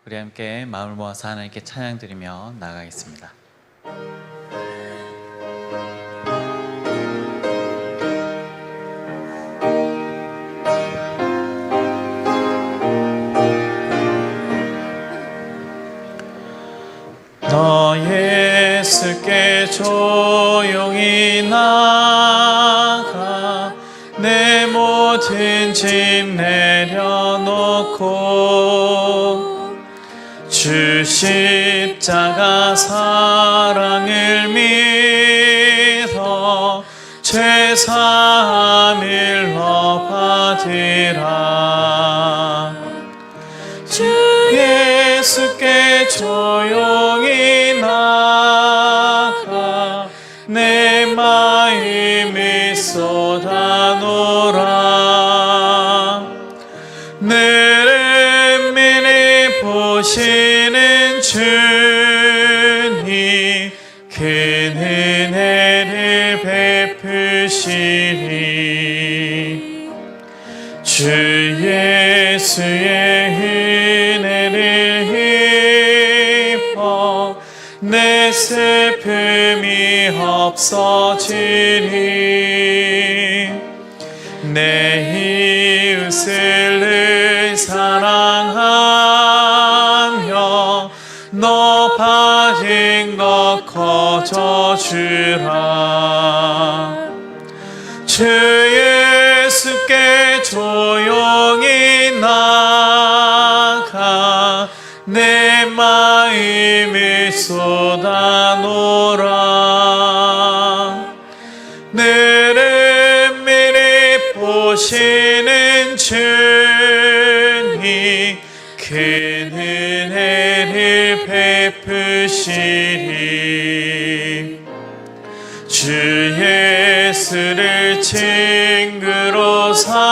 우리 함께 마음을 모아서 하나님께 찬양 드리며 나아가겠습니다. 너 예수께 조용히 나가 내 모든 짐 내려놓고 주 십자가 사랑을 믿어 죄사함을 너 받으라. 주 예수께 조용히 나가 내 마음을 쏟아놓으라. 내 은밀히 보시는 주님 큰 은혜를 베푸시리. 주 예수의 은혜를 입어 내 슬픔이 없어지리. 내 이웃을 늘 사랑하며 너 받은 것 거저주라. 주 예수께 조용히 나가 내 마음을 쏟아놓으라. 늘 은밀히 보시는 주님 큰 은혜를 베푸시리. 주 예수를 친구로 삼아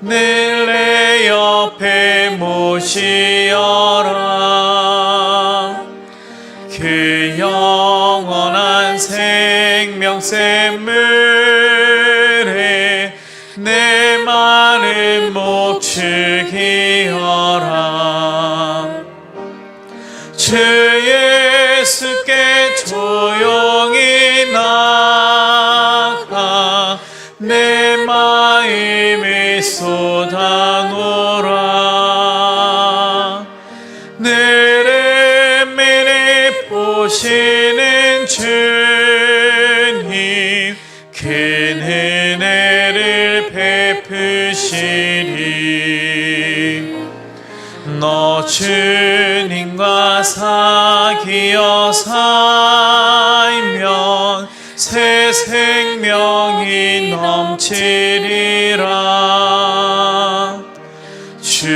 늘 내 옆에 모시어라. 그 영원한 생명샘물에 내 마음 목축이어라. 주 예수께 조용히 나가 내 마음을 쏟아놓으라. 늘 은밀히 보시는 주님 큰 은혜를 베푸시리. 너 주님과 사귀어 살면 새 생명이 넘치리라. 주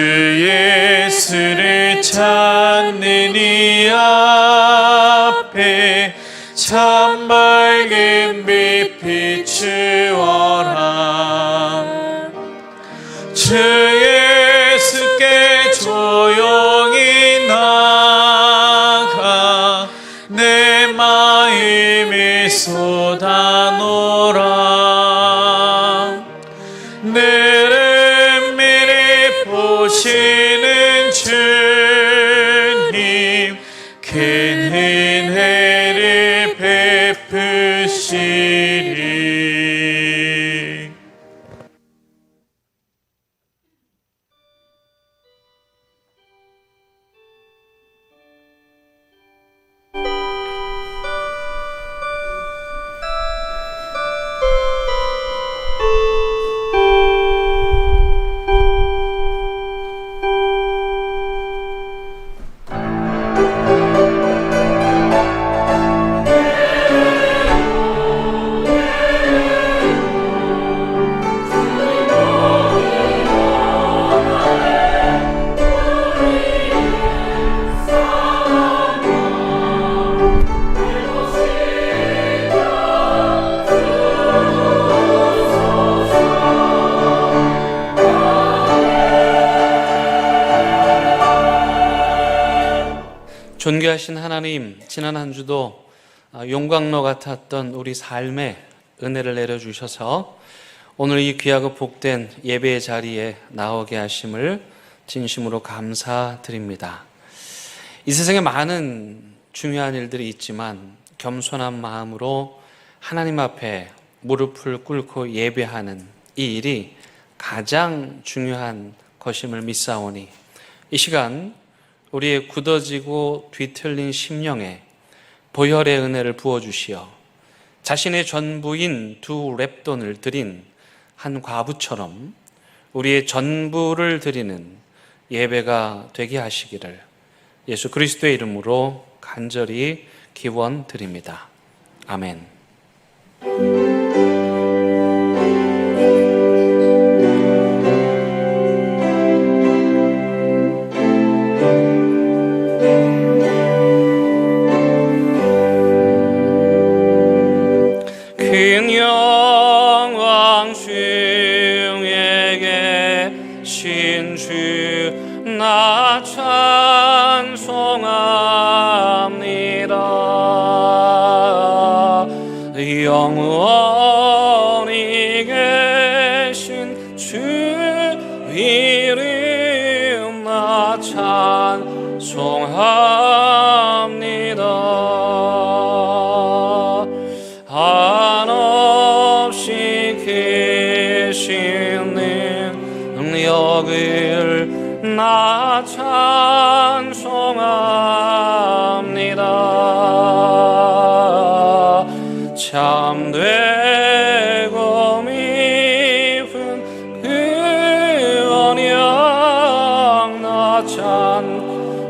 예수를 찾는 이 앞에 참 밝은 빛 비추어라. 주 예수께 조용히 나가 내 마음을 쏟아놓으라. 늘 은밀히 보시는 주님 큰 은혜를 베푸시리. 존귀하신 하나님, 지난 한 주도 용광로 같았던 우리 삶에 은혜를 내려주셔서 오늘 이 귀하고 복된 예배의 자리에 나오게 하심을 진심으로 감사드립니다. 이 세상에 많은 중요한 일들이 있지만 겸손한 마음으로 하나님 앞에 무릎을 꿇고 예배하는 이 일이 가장 중요한 것임을 믿사오니 이 시간 우리의 굳어지고 뒤틀린 심령에 보혈의 은혜를 부어주시어 자신의 전부인 두 렙돈을 드린 한 과부처럼 우리의 전부를 드리는 예배가 되게 하시기를 예수 그리스도의 이름으로 간절히 기원드립니다. 아멘. 큰 영광 중에 계신 주 나 찬송합니다. 영원히 계신 주 이름 나 찬송합니다. 한없이 크신 능력을 나 찬송합니다. 참되고 미분 그 언약 나 찬송합니다.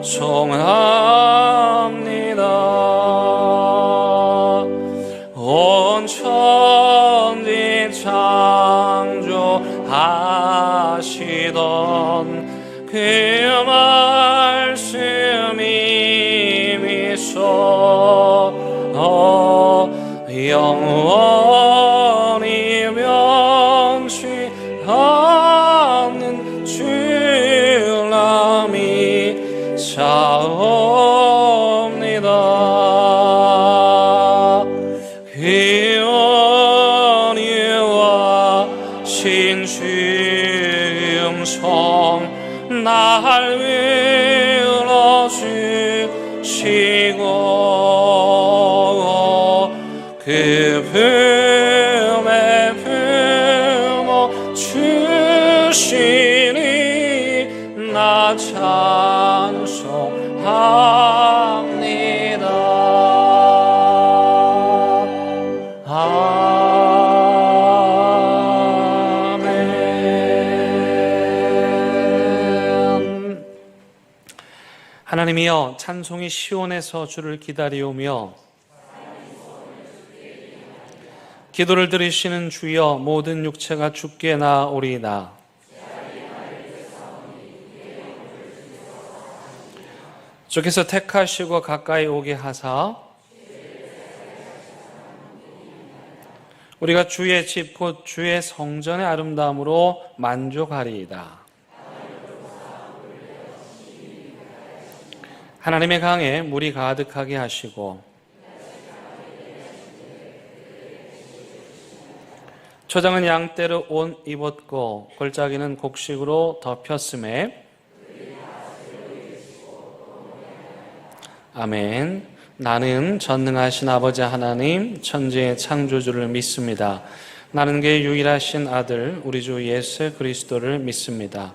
온 천지 창조하시던 그 말씀이 미소 영원히 변치 않는 주님이 사옵니다. 그 언유와 신음성 날 불러주시고 그 품에 품어 주시니 나 찬송합니다. 아멘. 하나님이여 찬송이 시온에서 주를 기다리오며 기도를 들으시는 주여 모든 육체가 주께 나오리이다. 주께서 택하시고 가까이 오게 하사 우리가 주의 집 곧 주의 성전의 아름다움으로 만족하리이다. 하나님의 강에 물이 가득하게 하시고 초장은 양떼로 옷 입었고 골짜기는 곡식으로 덮였음에 아멘. 나는 전능하신 아버지 하나님 천지의 창조주를 믿습니다. 나는 그의 유일하신 아들 우리 주 예수 그리스도를 믿습니다.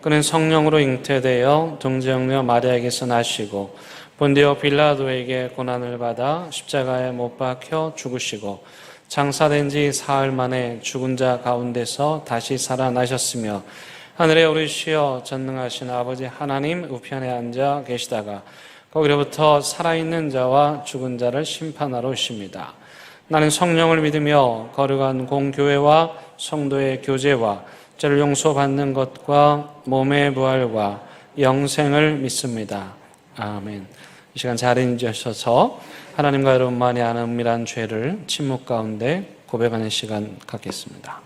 그는 성령으로 잉태되어 동정녀 마리아에게서 나시고 본디오 빌라도에게 고난을 받아 십자가에 못 박혀 죽으시고 장사된 지 사흘 만에 죽은 자 가운데서 다시 살아나셨으며 하늘에 오르시어 전능하신 아버지 하나님 우편에 앉아 계시다가 거기로부터 살아있는 자와 죽은 자를 심판하러 오십니다. 나는 성령을 믿으며 거룩한 공교회와 성도의 교제와 죄를 용서받는 것과 몸의 부활과 영생을 믿습니다. 아멘. 이 시간 자리에 앉으셔서 하나님과 여러분만이 아는 은밀한 죄를 침묵 가운데 고백하는 시간 갖겠습니다.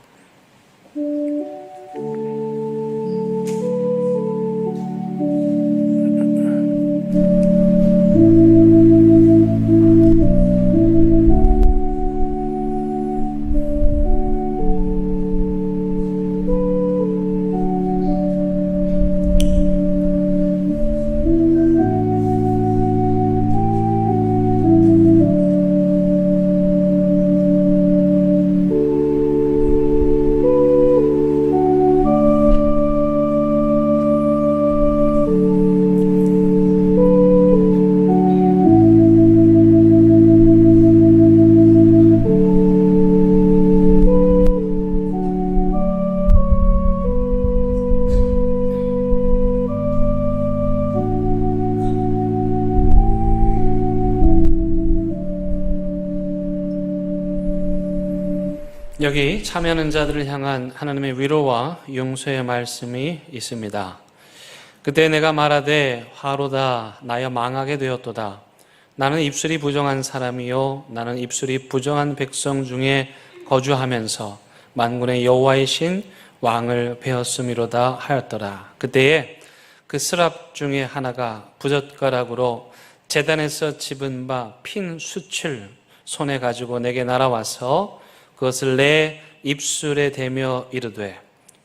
여기 참여하는 자들을 향한 하나님의 위로와 용서의 말씀이 있습니다. 그때 내가 말하되 화로다 나여 망하게 되었도다. 나는 입술이 부정한 사람이요 나는 입술이 부정한 백성 중에 거주하면서 만군의 여호와의 신 왕을 베었음이로다 하였더라. 그때에 그 스랍 중에 하나가 부젓가락으로 제단에서 집은 바 핀 숯을 손에 가지고 내게 날아와서 그것을 내 입술에 대며 이르되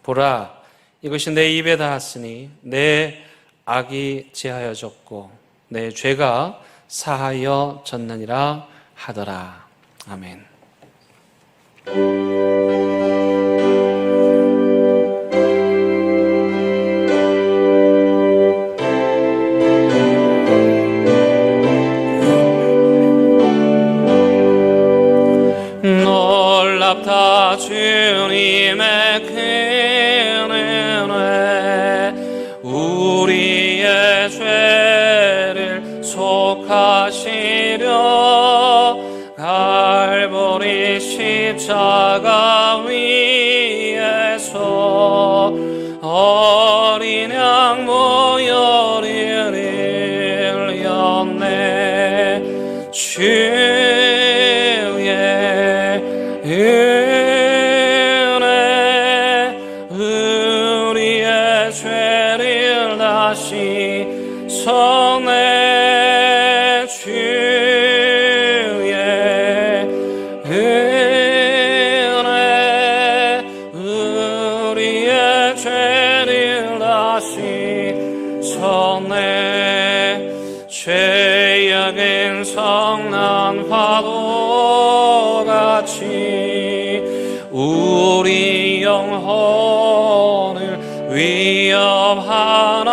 보라 이것이 내 입에 닿았으니 내 악이 제하여졌고 내 죄가 사하여졌느니라 하더라. 아멘. 놀랍다 주님의 큰 은혜 우리의 죄를 속하시려 갈보리 십자가 위에서 어린 양 모여리를 흘렸네. 주의 은혜 우리의 죄를 다시 손에 주의 은혜 우리의 죄를 다시 손에 죄악은 성난 파도같이 우리 영혼을 위협하나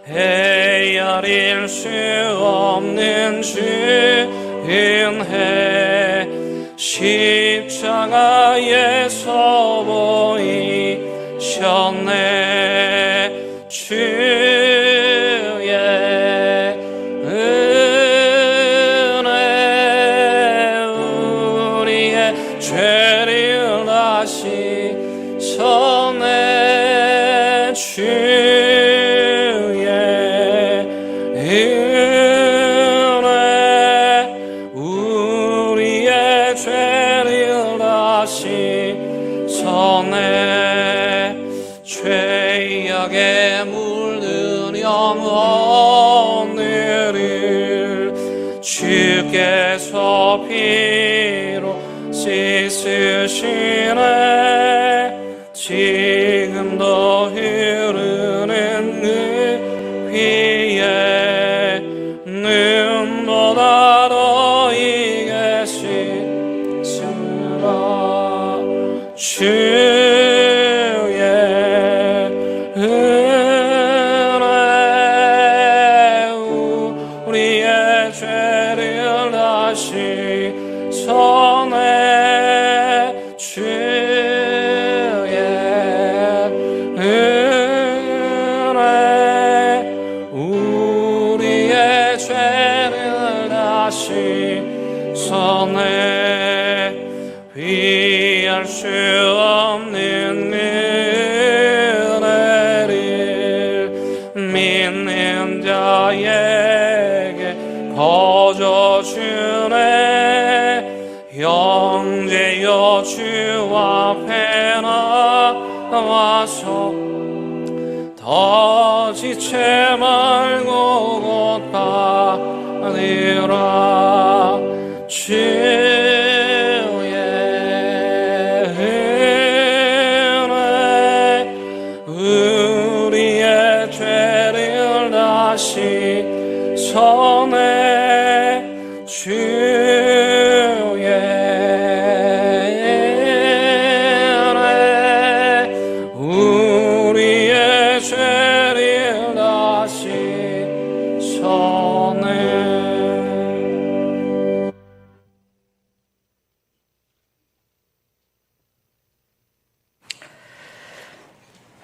헤아릴 수 없는 주 은혜 십자가에서 보이셨네. 주의 은혜 우리의 죄를 다시 손에 주의 은혜 우리의 죄를 다시 손에 죄악에 물든 영혼들을 주께서 피로 씻으시네. 지금도 흐르는 그 피에 눈보다 너희게 씻으라. 주의 은혜 우리의 죄를 다시 손에 주의 은혜 우리의 죄를 다시 손에 피할 수 없는 은혜를 믿는 자에게 거저 주네. 형제여 주 앞에 나와서 더 지체 말고 곧 받으라. 주의 은혜 우리의 죄를 다시 손에 주의 은혜 우리의 죄를 다시 손에.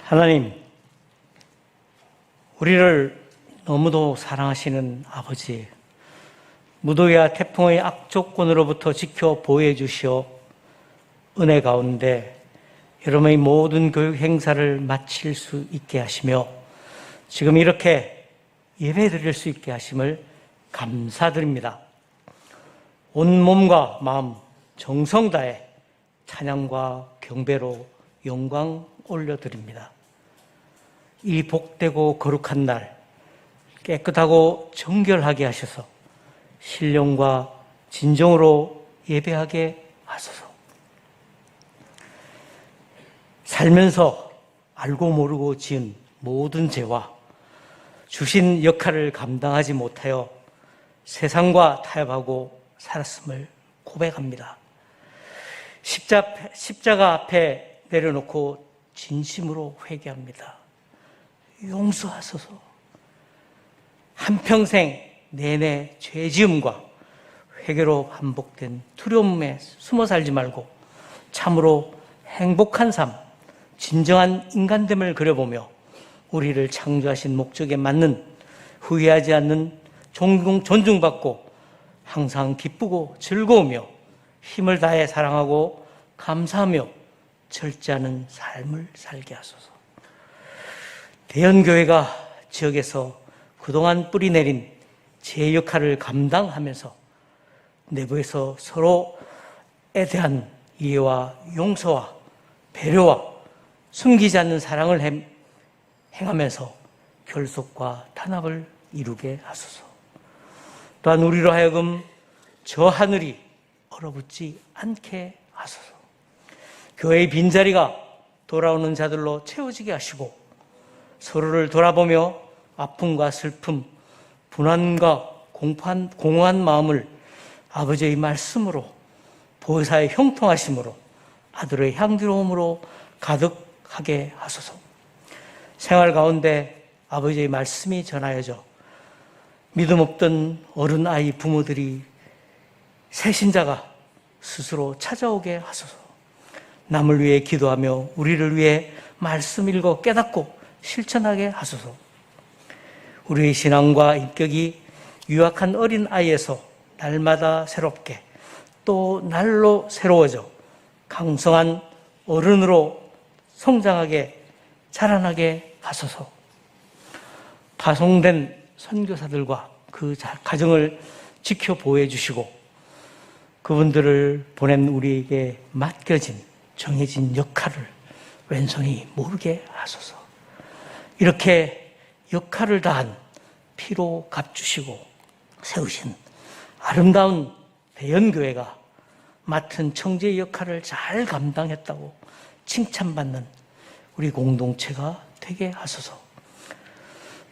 하나님, 우리를 너무도 사랑하시는 아버지, 무더위와 태풍의 악조건으로부터 지켜 보호해 주시어 은혜 가운데 여러분의 모든 교육 행사를 마칠 수 있게 하시며 지금 이렇게 예배 드릴 수 있게 하심을 감사드립니다. 온 몸과 마음, 정성 다해 찬양과 경배로 영광 올려드립니다. 이 복되고 거룩한 날 깨끗하고 정결하게 하셔서 신령과 진정으로 예배하게 하소서. 살면서 알고 모르고 지은 모든 죄와 주신 역할을 감당하지 못하여 세상과 타협하고 살았음을 고백합니다. 십자가 앞에 내려놓고 진심으로 회개합니다. 용서하소서. 한평생 내내 죄지음과 회개로 반복된 두려움에 숨어 살지 말고 참으로 행복한 삶, 진정한 인간됨을 그려보며 우리를 창조하신 목적에 맞는 후회하지 않는 존중받고 항상 기쁘고 즐거우며 힘을 다해 사랑하고 감사하며 절제하는 삶을 살게 하소서. 대연교회가 지역에서 그동안 뿌리내린 제 역할을 감당하면서 내부에서 서로에 대한 이해와 용서와 배려와 숨기지 않는 사랑을 행하면서 결속과 단합을 이루게 하소서. 또한 우리로 하여금 저 하늘이 얼어붙지 않게 하소서. 교회의 빈자리가 돌아오는 자들로 채워지게 하시고 서로를 돌아보며 아픔과 슬픔, 분한과 공허한 마음을 아버지의 말씀으로 보혜사의 형통하심으로 아들의 향기로움으로 가득하게 하소서. 생활 가운데 아버지의 말씀이 전하여져 믿음 없던 어른 아이 부모들이 새신자가 스스로 찾아오게 하소서. 남을 위해 기도하며 우리를 위해 말씀 읽어 깨닫고 실천하게 하소서. 우리의 신앙과 인격이 유약한 어린 아이에서 날마다 새롭게 또 날로 새로워져 강성한 어른으로 성장하게 자라나게 하소서. 파송된 선교사들과 그 가정을 지켜 보호해 주시고 그분들을 보낸 우리에게 맡겨진 정해진 역할을 왼손이 모르게 하소서. 이렇게 역할을 다한 피로 값주시고 세우신 아름다운 대연교회가 맡은 청지의 역할을 잘 감당했다고 칭찬받는 우리 공동체가 되게 하소서.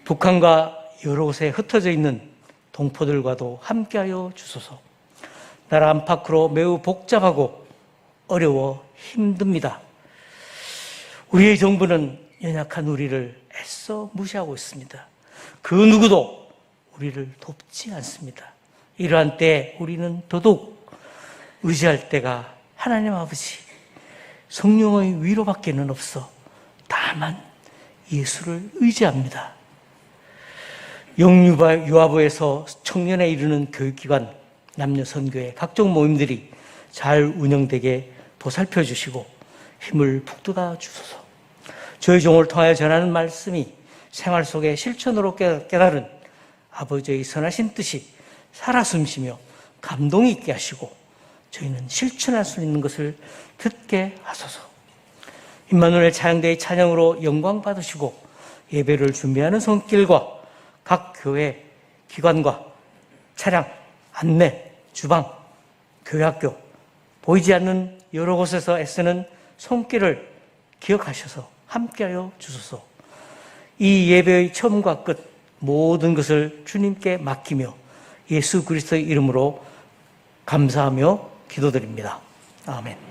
북한과 여러 곳에 흩어져 있는 동포들과도 함께하여 주소서. 나라 안팎으로 매우 복잡하고 어려워 힘듭니다. 우리의 정부는 연약한 우리를 애써 무시하고 있습니다. 그 누구도 우리를 돕지 않습니다. 이러한 때에 우리는 더더욱 의지할 때가 하나님 아버지 성령의 위로밖에는 없어 다만 예수를 의지합니다. 영유아부에서 청년에 이르는 교육기관, 남녀선교회 각종 모임들이 잘 운영되게 보살펴 주시고 힘을 북돋아 주소서. 저희 종을 통하여 전하는 말씀이 생활 속에 실천으로 깨달은 아버지의 선하신 뜻이 살아 숨쉬며 감동이 있게 하시고 저희는 실천할 수 있는 것을 듣게 하소서. 임마누엘 찬양대의 찬양으로 영광 받으시고 예배를 준비하는 손길과 각 교회 기관과 차량, 안내, 주방, 교회학교 보이지 않는 여러 곳에서 애쓰는 손길을 기억하셔서 함께하여 주소서. 이 예배의 처음과 끝 모든 것을 주님께 맡기며 예수 그리스도의 이름으로 감사하며 기도드립니다. 아멘.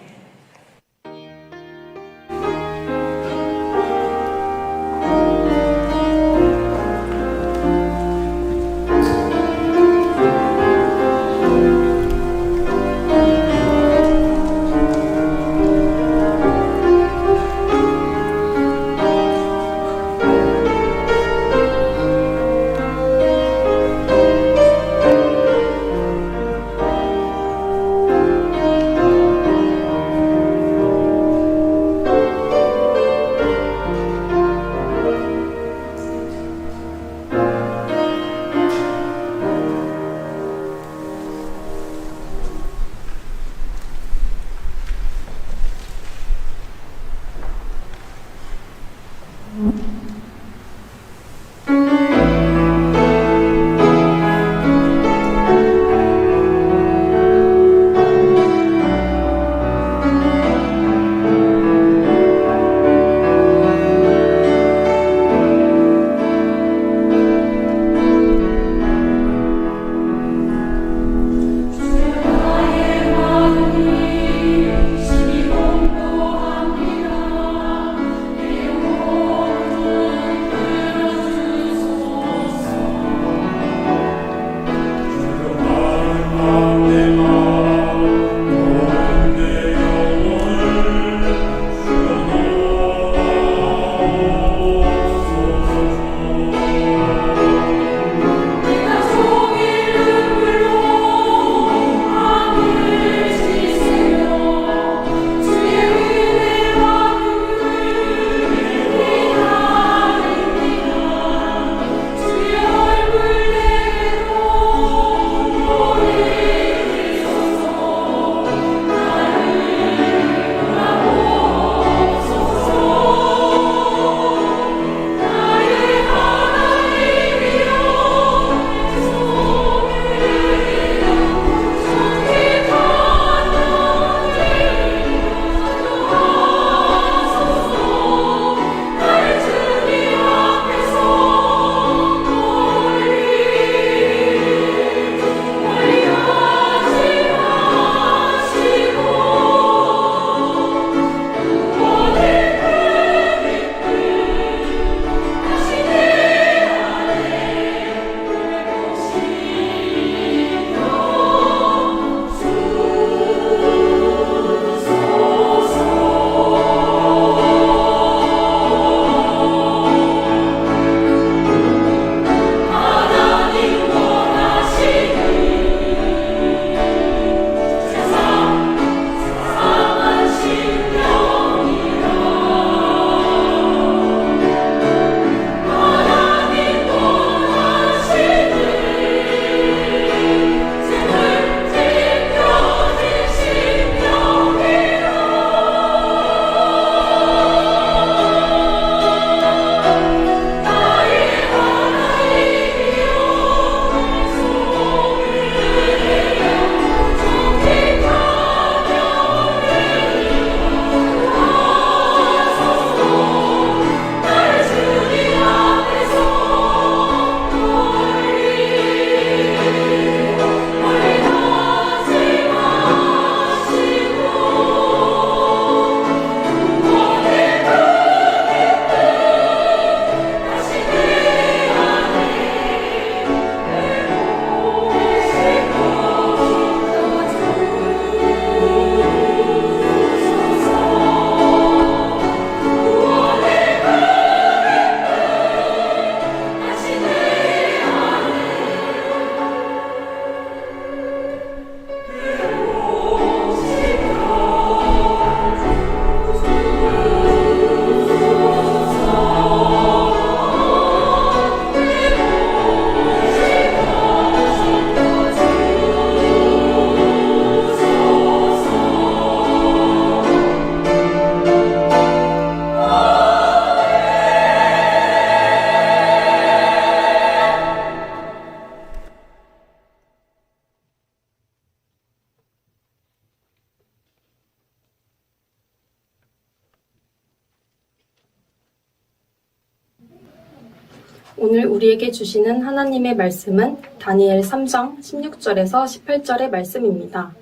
오늘 우리에게 주시는 하나님의 말씀은 다니엘 3장 16절에서 18절의 말씀입니다.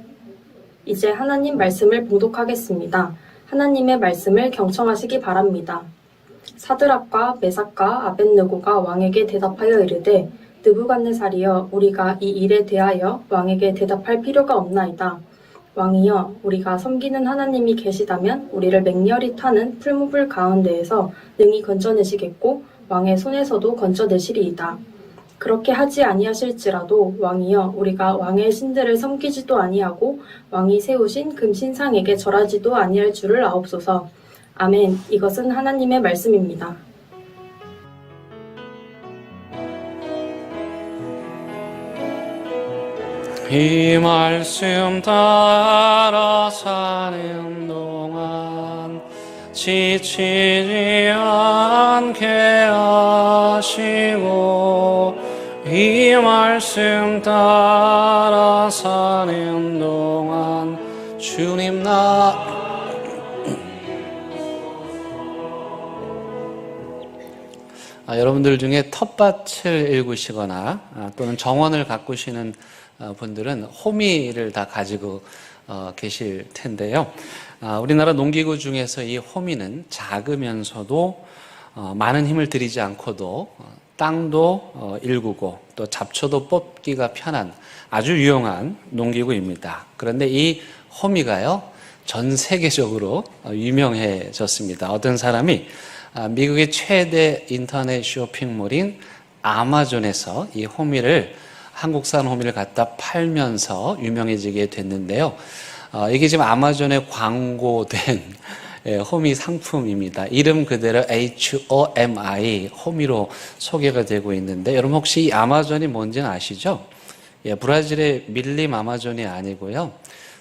이제 하나님 말씀을 봉독하겠습니다. 하나님의 말씀을 경청하시기 바랍니다. 사드락과 메삭과 아벳느고가 왕에게 대답하여 이르되 느부갓네살이여 우리가 이 일에 대하여 왕에게 대답할 필요가 없나이다. 왕이여 우리가 섬기는 하나님이 계시다면 우리를 맹렬히 타는 풀무불 가운데에서 능히 건져내시겠고 왕의 손에서도 건져내시리이다. 그렇게 하지 아니하실지라도 왕이여 우리가 왕의 신들을 섬기지도 아니하고 왕이 세우신 금신상에게 절하지도 아니할 줄을 아옵소서. 아멘. 이것은 하나님의 말씀입니다. 이 말씀 따라 사는 동안 지치지 않으리라. 함께 하시고 이 말씀 따라 사는 동안 주님 여러분들 중에 텃밭을 일구시거나 또는 정원을 가꾸시는 분들은 호미를 다 가지고 계실 텐데요. 우리나라 농기구 중에서 이 호미는 작으면서도 많은 힘을 들이지 않고도 땅도 일구고 또 잡초도 뽑기가 편한 아주 유용한 농기구입니다. 그런데 이 호미가요, 전 세계적으로 유명해졌습니다. 어떤 사람이 미국의 최대 인터넷 쇼핑몰인 아마존에서 이 호미를, 한국산 호미를 갖다 팔면서 유명해지게 됐는데요. 이게 지금 아마존에 광고된 호미 상품입니다. 이름 그대로 HOMI, 호미로 소개가 되고 있는데, 여러분 혹시 이 아마존이 뭔지는 아시죠? 브라질의 밀림 아마존이 아니고요.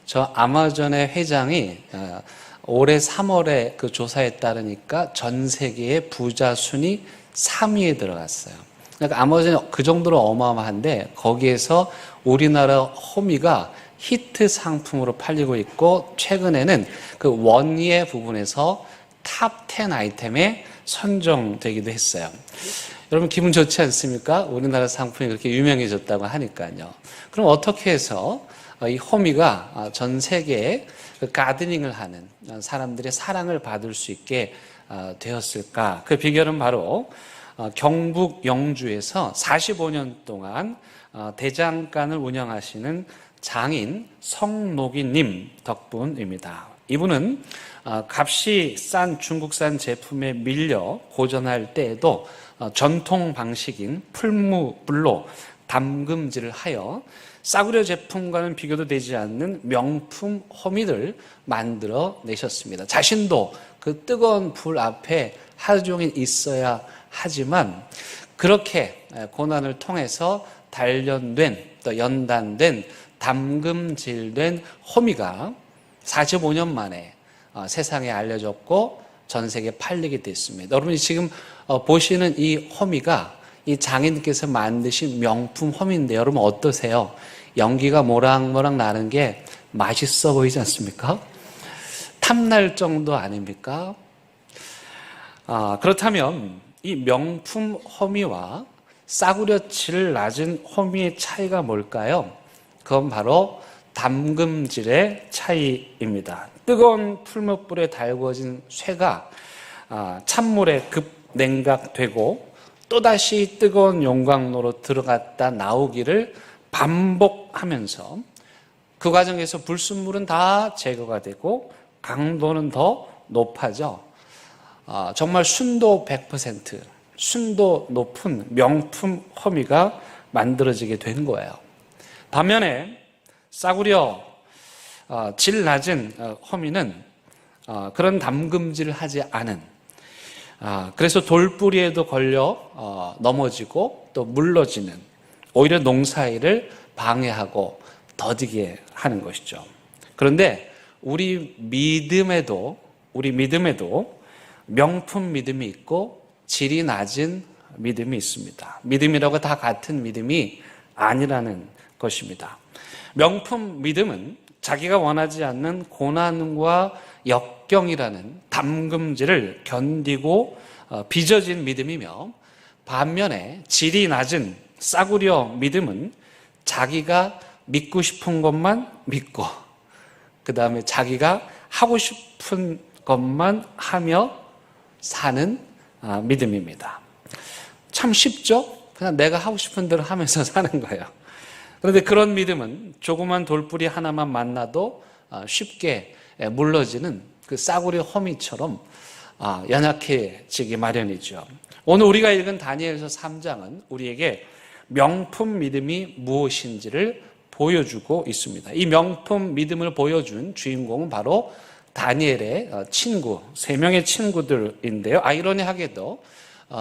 저 아마존의 회장이 올해 3월에 그 조사에 따르니까 전 세계의 부자 순위 3위에 들어갔어요. 그러니까 아마존이 그 정도로 어마어마한데 거기에서 우리나라 호미가 히트 상품으로 팔리고 있고, 최근에는 그 원예 부분에서 탑 10 아이템에 선정되기도 했어요. 여러분 기분 좋지 않습니까? 우리나라 상품이 그렇게 유명해졌다고 하니까요. 그럼 어떻게 해서 이 호미가 전 세계에 그 가드닝을 하는 사람들의 사랑을 받을 수 있게 되었을까? 그 비결은 바로 경북 영주에서 45년 동안 대장간을 운영하시는 장인 성노기님 덕분입니다. 이분은 값이 싼 중국산 제품에 밀려 고전할 때에도 전통 방식인 풀무불로 담금질을 하여 싸구려 제품과는 비교도 되지 않는 명품 호미를 만들어 내셨습니다. 자신도 그 뜨거운 불 앞에 하루 종일 있어야 하지만 그렇게 고난을 통해서 단련된, 또 연단된, 담금질된 호미가 45년 만에 세상에 알려졌고 전 세계에 팔리게 됐습니다. 여러분이 지금 보시는 이 호미가 이 장인께서 만드신 명품 호미인데 여러분 어떠세요? 연기가 모락모락 나는 게 맛있어 보이지 않습니까? 탐날 정도 아닙니까? 그렇다면 이 명품 호미와 싸구려 질 낮은 호미의 차이가 뭘까요? 그건 바로 담금질의 차이입니다. 뜨거운 풀무불에 달구어진 쇠가 찬물에 급냉각되고 또다시 뜨거운 용광로로 들어갔다 나오기를 반복하면서 그 과정에서 불순물은 다 제거가 되고 강도는 더 높아져 정말 순도 100%, 순도 높은 명품 호미가 만들어지게 된 거예요. 반면에 싸구려 질 낮은 호미는 그런 담금질을 하지 않은, 그래서 돌뿌리에도 걸려 넘어지고 또 물러지는, 오히려 농사일을 방해하고 더디게 하는 것이죠. 그런데 우리 믿음에도 명품 믿음이 있고 질이 낮은 믿음이 있습니다. 믿음이라고 다 같은 믿음이 아니라는 것입니다. 명품 믿음은 자기가 원하지 않는 고난과 역경이라는 담금질을 견디고 빚어진 믿음이며, 반면에 질이 낮은 싸구려 믿음은 자기가 믿고 싶은 것만 믿고 그 다음에 자기가 하고 싶은 것만 하며 사는 믿음입니다. 참 쉽죠? 그냥 내가 하고 싶은 대로 하면서 사는 거예요. 그런데 그런 믿음은 조그만 돌뿌리 하나만 만나도 쉽게 물러지는 그 싸구려 호미처럼 연약해지기 마련이죠. 오늘 우리가 읽은 다니엘서 3장은 우리에게 명품 믿음이 무엇인지를 보여주고 있습니다. 이 명품 믿음을 보여준 주인공은 바로 다니엘의 친구, 3명의 친구들인데요. 아이러니하게도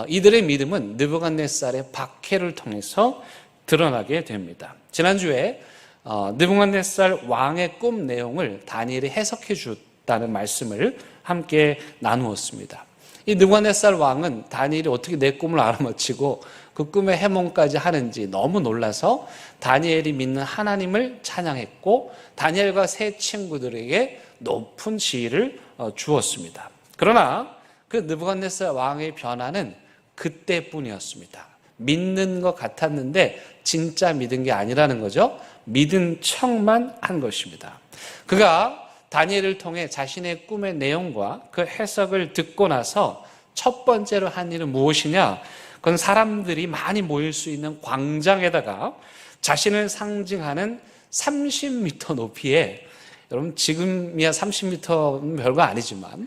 이들의 믿음은 느부갓네살의 박해를 통해서 드러나게 됩니다. 지난주에 느부갓네살 왕의 꿈 내용을 다니엘이 해석해 줬다는 말씀을 함께 나누었습니다. 이 느부갓네살 왕은 다니엘이 어떻게 내 꿈을 알아맞히고 그 꿈의 해몽까지 하는지 너무 놀라서 다니엘이 믿는 하나님을 찬양했고 다니엘과 세 친구들에게 높은 지위를 주었습니다. 그러나 그 느부갓네살 왕의 변화는 그때뿐이었습니다. 믿는 것 같았는데 진짜 믿은 게 아니라는 거죠. 믿은 척만 한 것입니다. 그가 다니엘을 통해 자신의 꿈의 내용과 그 해석을 듣고 나서 첫 번째로 한 일은 무엇이냐? 그건 사람들이 많이 모일 수 있는 광장에다가 자신을 상징하는 30m 높이에, 여러분 지금이야 30m는 별거 아니지만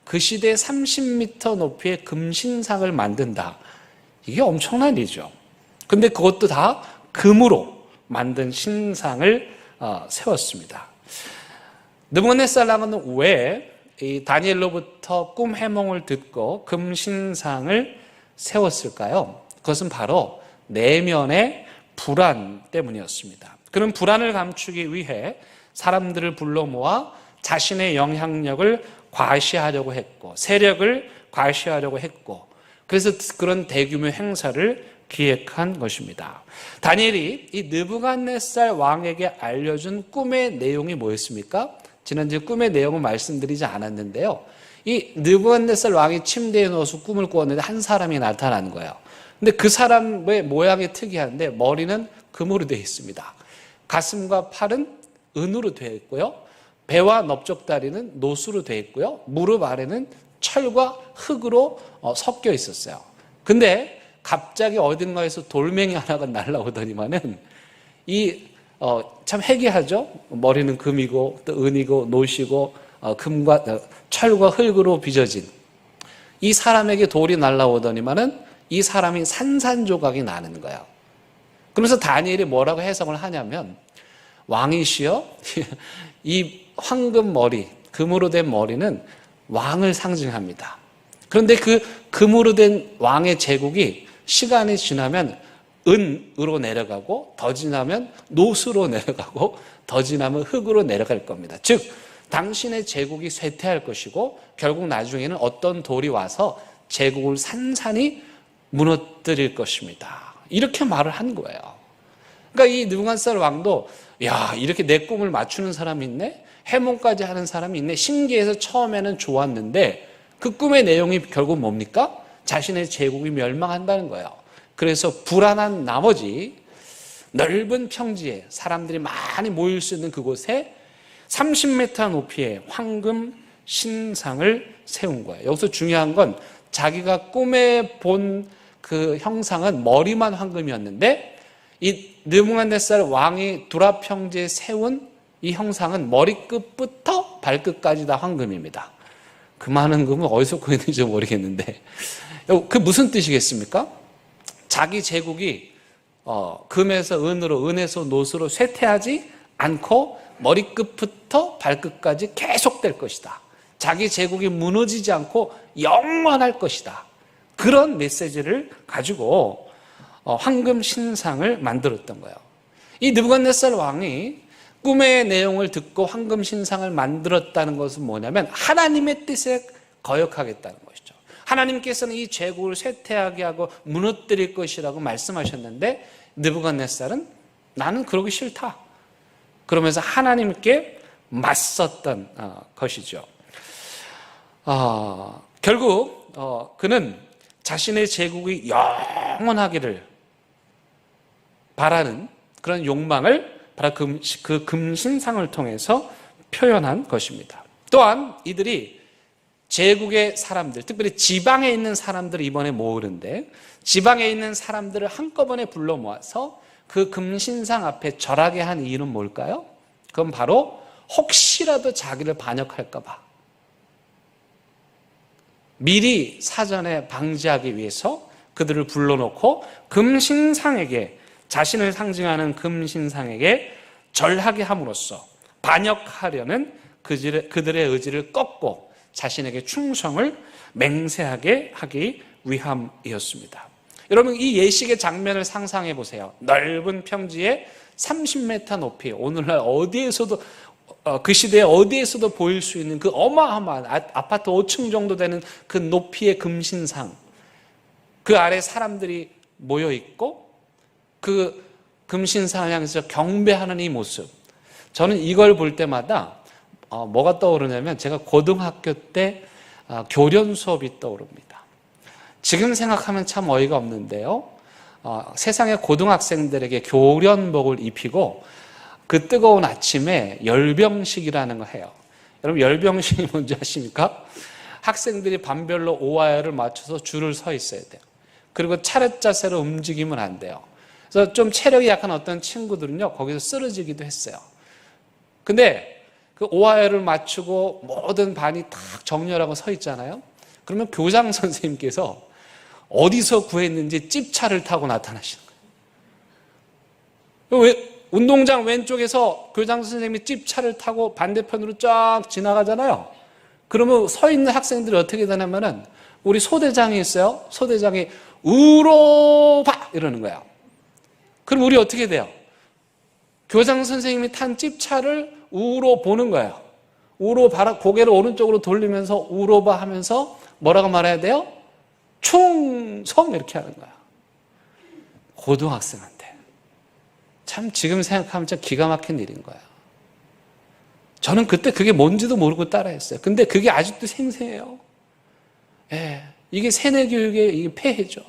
그 시대에 30m 높이의 금신상을 만든다. 이게 엄청난 일이죠. 근데 그것도 다 금으로 만든 신상을 세웠습니다. 느부갓네살 왕은 왜 이 다니엘로부터 꿈 해몽을 듣고 금신상을 세웠을까요? 그것은 바로 내면의 불안 때문이었습니다. 그는 불안을 감추기 위해 사람들을 불러 모아 자신의 영향력을 과시하려고 했고 세력을 과시하려고 했고 그래서 그런 대규모 행사를 기획한 것입니다. 다니엘이 이 느부갓네살 왕에게 알려준 꿈의 내용이 뭐였습니까? 지난주에 꿈의 내용을 말씀드리지 않았는데요. 이 느부갓네살 왕이 침대에 누워서 꿈을 꾸었는데 한 사람이 나타나는 거예요. 근데 그 사람의 모양이 특이한데 머리는 금으로 되어 있습니다. 가슴과 팔은 은으로 되어 있고요. 배와 넓적다리는 노수로 되어 있고요. 무릎 아래는 철과 흙으로 섞여 있었어요. 근데 갑자기 어딘가에서 돌멩이 하나가 날라오더니만은 참 해괴하죠. 머리는 금이고 또 은이고 노시고 금과 철과 흙으로 빚어진 이 사람에게 돌이 날라오더니만은 이 사람이 산산조각이 나는 거예요. 그러면서 다니엘이 뭐라고 해석을 하냐면 왕이시여 이 황금 머리, 금으로 된 머리는 왕을 상징합니다. 그런데 그 금으로 된 왕의 제국이 시간이 지나면 은으로 내려가고 더 지나면 노수로 내려가고 더 지나면 흙으로 내려갈 겁니다. 즉 당신의 제국이 쇠퇴할 것이고 결국 나중에는 어떤 돌이 와서 제국을 산산이 무너뜨릴 것입니다. 이렇게 말을 한 거예요. 그러니까 이 느부갓네살 왕도 야 이렇게 내 꿈을 맞추는 사람이 있네? 해몽까지 하는 사람이 있네? 신기해서 처음에는 좋았는데 그 꿈의 내용이 결국 뭡니까? 자신의 제국이 멸망한다는 거예요. 그래서 불안한 나머지 넓은 평지에 사람들이 많이 모일 수 있는 그곳에 30m 높이의 황금 신상을 세운 거예요. 여기서 중요한 건 자기가 꿈에 본 그 형상은 머리만 황금이었는데 이 느부갓네살 왕이 두라 평지에 세운 이 형상은 머리끝부터 발끝까지 다 황금입니다. 그 많은 금은 어디서 구했는지 모르겠는데 그 무슨 뜻이겠습니까? 자기 제국이 금에서 은으로, 은에서 노수로 쇠퇴하지 않고 머리끝부터 발끝까지 계속될 것이다. 자기 제국이 무너지지 않고 영원할 것이다. 그런 메시지를 가지고 황금 신상을 만들었던 거예요. 이 느부갓네살 왕이 꿈의 내용을 듣고 황금 신상을 만들었다는 것은 뭐냐면 하나님의 뜻에 거역하겠다는 것이죠. 하나님께서는 이 제국을 쇠퇴하게 하고 무너뜨릴 것이라고 말씀하셨는데 느부갓네살은 나는 그러기 싫다. 그러면서 하나님께 맞섰던 것이죠. 결국 그는 자신의 제국이 영원하기를 바라는 그런 욕망을 바로 그 금신상을 통해서 표현한 것입니다. 또한 이들이 제국의 사람들, 특별히 지방에 있는 사람들을 이번에 모으는데 지방에 있는 사람들을 한꺼번에 불러 모아서 그 금신상 앞에 절하게 한 이유는 뭘까요? 그건 바로 혹시라도 자기를 반역할까 봐 미리 사전에 방지하기 위해서 그들을 불러놓고 금신상에게 자신을 상징하는 금신상에게 절하게 함으로써 반역하려는 그들의 의지를 꺾고 자신에게 충성을 맹세하게 하기 위함이었습니다. 여러분 이 예식의 장면을 상상해 보세요. 넓은 평지에 30m 높이 오늘날 어디에서도 그 시대에 어디에서도 보일 수 있는 그 어마어마한 아파트 5층 정도 되는 그 높이의 금신상, 그 아래 사람들이 모여 있고 그 금신상을 향해서 경배하는 이 모습, 저는 이걸 볼 때마다 뭐가 떠오르냐면 제가 고등학교 때 교련 수업이 떠오릅니다. 지금 생각하면 참 어이가 없는데요, 세상의 고등학생들에게 교련복을 입히고 그 뜨거운 아침에 열병식이라는 걸 해요. 여러분, 열병식이 뭔지 아십니까? 학생들이 반별로 오와열을 맞춰서 줄을 서 있어야 돼요. 그리고 차렷 자세로 움직이면 안 돼요. 그래서 좀 체력이 약한 어떤 친구들은요, 거기서 쓰러지기도 했어요. 근데 그 오와열을 맞추고 모든 반이 딱 정렬하고 서 있잖아요. 그러면 교장 선생님께서 어디서 구했는지 찝차를 타고 나타나시는 거예요. 왜? 운동장 왼쪽에서 교장 선생님이 찝차를 타고 반대편으로 쫙 지나가잖아요. 그러면 서 있는 학생들이 어떻게 되냐면은, 우리 소대장이 있어요. 소대장이 우로바 이러는 거예요. 그럼 우리 어떻게 돼요? 교장 선생님이 탄 찝차를 우로 보는 거예요. 우로 바라, 고개를 오른쪽으로 돌리면서 우로바 하면서 뭐라고 말해야 돼요? 충성 이렇게 하는 거야. 고등학생한테. 참 지금 생각하면 참 기가 막힌 일인 거야. 저는 그때 그게 뭔지도 모르고 따라했어요. 근데 그게 아직도 생생해요. 예, 이게 세뇌 교육의 이게 폐해죠.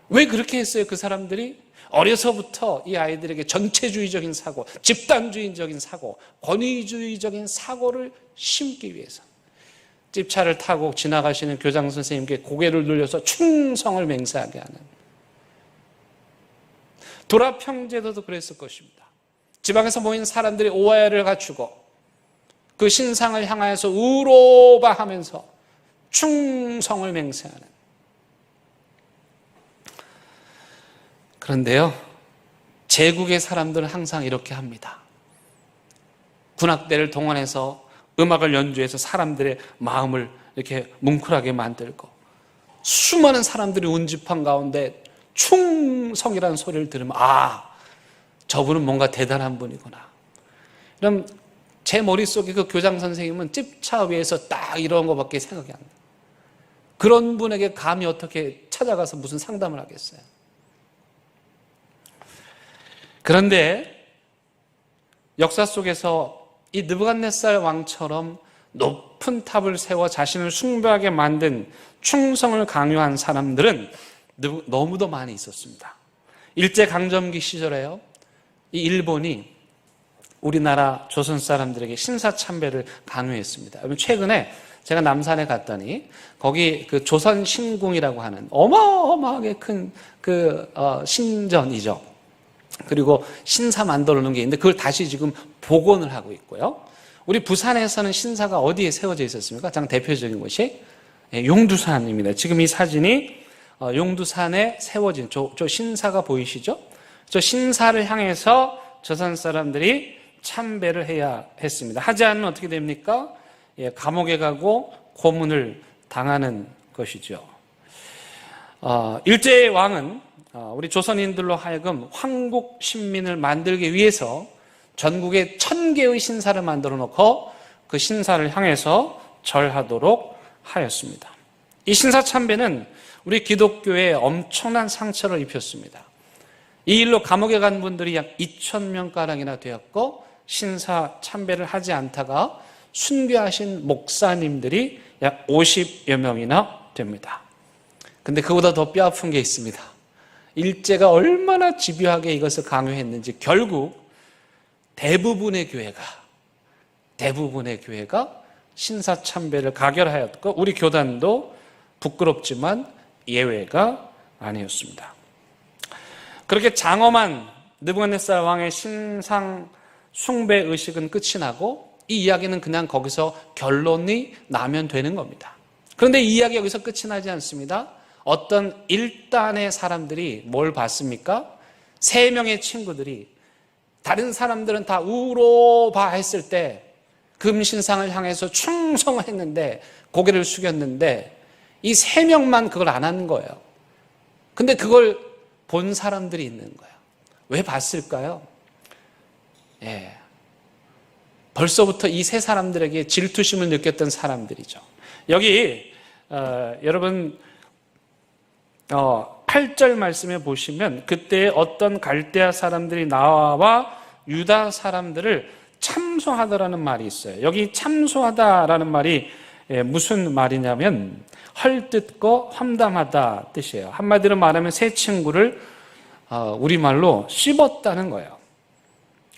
왜 그렇게 했어요? 그 사람들이 어려서부터 이 아이들에게 전체주의적인 사고, 집단주의적인 사고, 권위주의적인 사고를 심기 위해서 찝차를 타고 지나가시는 교장 선생님께 고개를 눌려서 충성을 맹세하게 하는, 도라평제도도 그랬을 것입니다. 지방에서 모인 사람들이 오와열을 갖추고 그 신상을 향하여서 우로바 하면서 충성을 맹세하는. 그런데요, 제국의 사람들은 항상 이렇게 합니다. 군악대를 동원해서 음악을 연주해서 사람들의 마음을 이렇게 뭉클하게 만들고, 수많은 사람들이 운집한 가운데 충성이라는 소리를 들으면, 저분은 뭔가 대단한 분이구나. 그럼 제 머릿속에 그 교장 선생님은 찝차 위에서 딱 이런 것밖에 생각이 안 나요. 그런 분에게 감히 어떻게 찾아가서 무슨 상담을 하겠어요? 그런데 역사 속에서 이 느부갓네살 왕처럼 높은 탑을 세워 자신을 숭배하게 만든 충성을 강요한 사람들은 너무도 많이 있었습니다. 일제강점기 시절에요, 이 일본이 우리나라 조선 사람들에게 신사참배를 강요했습니다. 최근에 제가 남산에 갔더니 거기 그 조선신궁이라고 하는 어마어마하게 큰 그 신전이죠. 그리고 신사 만들어 놓은 게 있는데 그걸 다시 지금 복원을 하고 있고요. 우리 부산에서는 신사가 어디에 세워져 있었습니까? 가장 대표적인 곳이 용두산입니다. 지금 이 사진이 용두산에 세워진 저 신사가 보이시죠? 저 신사를 향해서 조선 사람들이 참배를 해야 했습니다. 하지 않으면 어떻게 됩니까? 감옥에 가고 고문을 당하는 것이죠. 일제의 왕은 우리 조선인들로 하여금 황국 신민을 만들기 위해서 전국에 1000개의 신사를 만들어 놓고 그 신사를 향해서 절하도록 하였습니다. 이 신사참배는 우리 기독교에 엄청난 상처를 입혔습니다. 이 일로 감옥에 간 분들이 약 2000명가량이나 되었고, 신사 참배를 하지 않다가 순교하신 목사님들이 약 50여 명이나 됩니다. 근데 그보다 더 뼈아픈 게 있습니다. 일제가 얼마나 집요하게 이것을 강요했는지 결국 대부분의 교회가 신사 참배를 가결하였고, 우리 교단도 부끄럽지만 예외가 아니었습니다. 그렇게 장엄한 느부갓네살 왕의 신상 숭배 의식은 끝이 나고, 이 이야기는 그냥 거기서 결론이 나면 되는 겁니다. 그런데 이 이야기 여기서 끝이 나지 않습니다. 어떤 일단의 사람들이 뭘 봤습니까? 3명의 친구들이, 다른 사람들은 다 우로바 했을 때 금신상을 향해서 충성을 했는데, 고개를 숙였는데 이 3명만 그걸 안 하는 거예요. 근데 그걸 본 사람들이 있는 거예요. 왜 봤을까요? 벌써부터 이 세 사람들에게 질투심을 느꼈던 사람들이죠. 여기 여러분 8절 말씀에 보시면 그때 어떤 갈대아 사람들이 나와 유다 사람들을 참소하다라는 말이 있어요. 여기 참소하다라는 말이 무슨 말이냐면 헐뜯고 험담하다 뜻이에요. 한마디로 말하면 세 친구를 우리말로 씹었다는 거예요.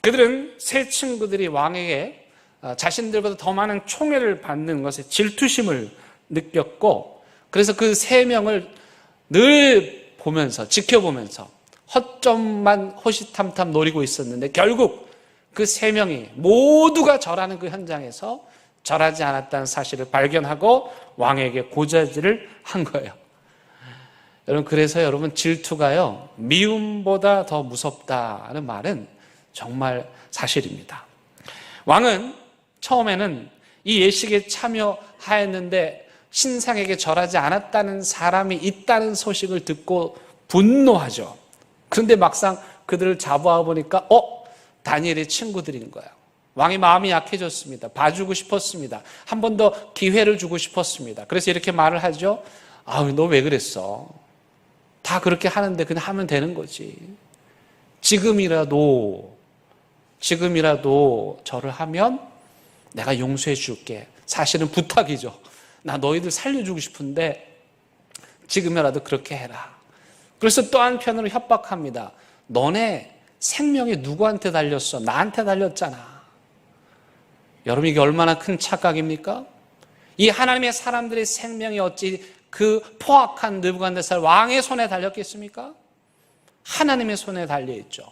그들은 세 친구들이 왕에게 자신들보다 더 많은 총애를 받는 것에 질투심을 느꼈고, 그래서 그 세 명을 늘 보면서 지켜보면서 허점만 호시탐탐 노리고 있었는데, 결국 그 세 명이 모두가 절하는 그 현장에서 절하지 않았다는 사실을 발견하고 왕에게 고자질을 한 거예요. 여러분, 그래서 여러분, 질투가요 미움보다 더 무섭다는 말은 정말 사실입니다. 왕은 처음에는 이 예식에 참여하였는데 신상에게 절하지 않았다는 사람이 있다는 소식을 듣고 분노하죠. 그런데 막상 그들을 잡아와 보니까 다니엘의 친구들인 거예요. 왕이 마음이 약해졌습니다. 봐주고 싶었습니다. 한 번 더 기회를 주고 싶었습니다. 그래서 이렇게 말을 하죠. 너 왜 그랬어? 다 그렇게 하는데 그냥 하면 되는 거지. 지금이라도 절을 하면 내가 용서해 줄게. 사실은 부탁이죠. 나 너희들 살려주고 싶은데 지금이라도 그렇게 해라. 그래서 또 한편으로 협박합니다. 너네 생명이 누구한테 달렸어? 나한테 달렸잖아. 여러분, 이게 얼마나 큰 착각입니까? 이 하나님의 사람들의 생명이 어찌 그 포악한 느부갓네살 왕의 손에 달렸겠습니까? 하나님의 손에 달려있죠.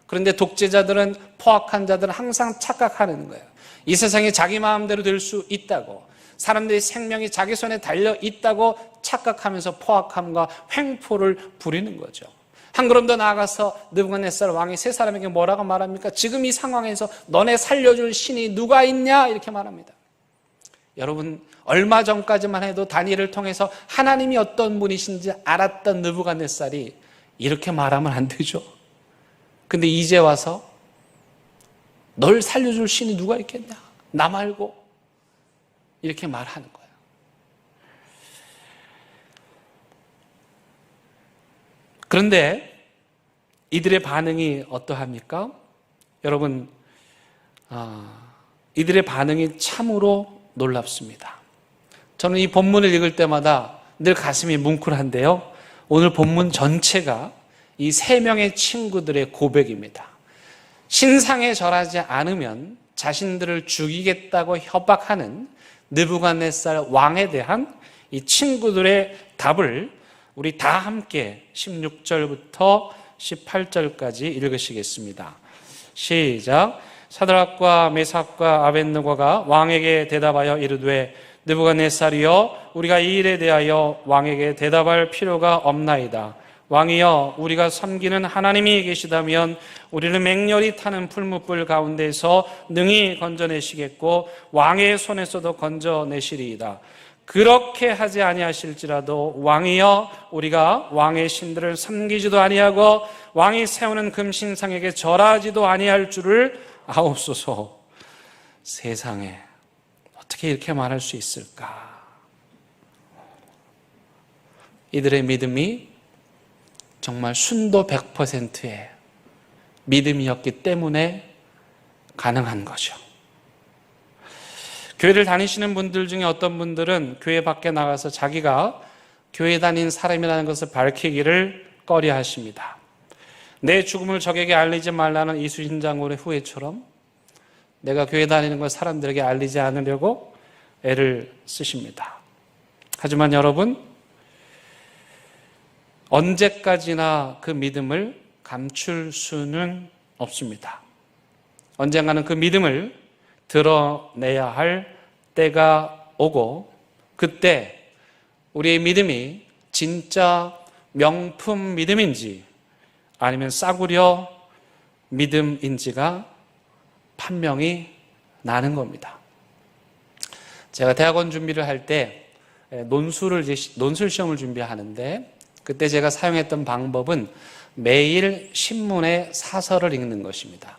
그런데 독재자들은, 포악한 자들은 항상 착각하는 거예요. 이 세상이 자기 마음대로 될 수 있다고, 사람들의 생명이 자기 손에 달려있다고 착각하면서 포악함과 횡포를 부리는 거죠. 한 걸음 더 나아가서 느부갓네살 왕이 세 사람에게 뭐라고 말합니까? 지금 이 상황에서 너네 살려줄 신이 누가 있냐? 이렇게 말합니다. 여러분, 얼마 전까지만 해도 다니엘을 통해서 하나님이 어떤 분이신지 알았던 느부갓네살이 이렇게 말하면 안 되죠. 근데 이제 와서 널 살려줄 신이 누가 있겠냐? 나 말고. 이렇게 말하는 거예요. 그런데 이들의 반응이 어떠합니까? 여러분, 이들의 반응이 참으로 놀랍습니다. 저는 이 본문을 읽을 때마다 늘 가슴이 뭉클한데요. 오늘 본문 전체가 이 세 명의 친구들의 고백입니다. 신상에 절하지 않으면 자신들을 죽이겠다고 협박하는 느부갓네살 왕에 대한 이 친구들의 답을 우리 다 함께 16절부터 18절까지 읽으시겠습니다. 시작. 사드락과 메삭과 아벳느고가 왕에게 대답하여 이르되 느부갓네살이여, 우리가 이 일에 대하여 왕에게 대답할 필요가 없나이다. 왕이여, 우리가 섬기는 하나님이 계시다면 우리를 맹렬히 타는 풀무불 가운데서 능히 건져내시겠고 왕의 손에서도 건져내시리이다. 그렇게 하지 아니하실지라도 왕이여, 우리가 왕의 신들을 섬기지도 아니하고 왕이 세우는 금신상에게 절하지도 아니할 줄을 아옵소서. 세상에 어떻게 이렇게 말할 수 있을까? 이들의 믿음이 정말 순도 100%의 믿음이었기 때문에 가능한 거죠. 교회를 다니시는 분들 중에 어떤 분들은 교회 밖에 나가서 자기가 교회 다닌 사람이라는 것을 밝히기를 꺼려 하십니다. 내 죽음을 적에게 알리지 말라는 이순신 장군의 후회처럼 내가 교회 다니는 걸 사람들에게 알리지 않으려고 애를 쓰십니다. 하지만 여러분, 언제까지나 그 믿음을 감출 수는 없습니다. 언젠가는 그 믿음을 드러내야 할 때가 오고, 그때 우리의 믿음이 진짜 명품 믿음인지 아니면 싸구려 믿음인지가 판명이 나는 겁니다. 제가 대학원 준비를 할 때 논술 시험을 준비하는데, 그때 제가 사용했던 방법은 매일 신문에 사설을 읽는 것입니다.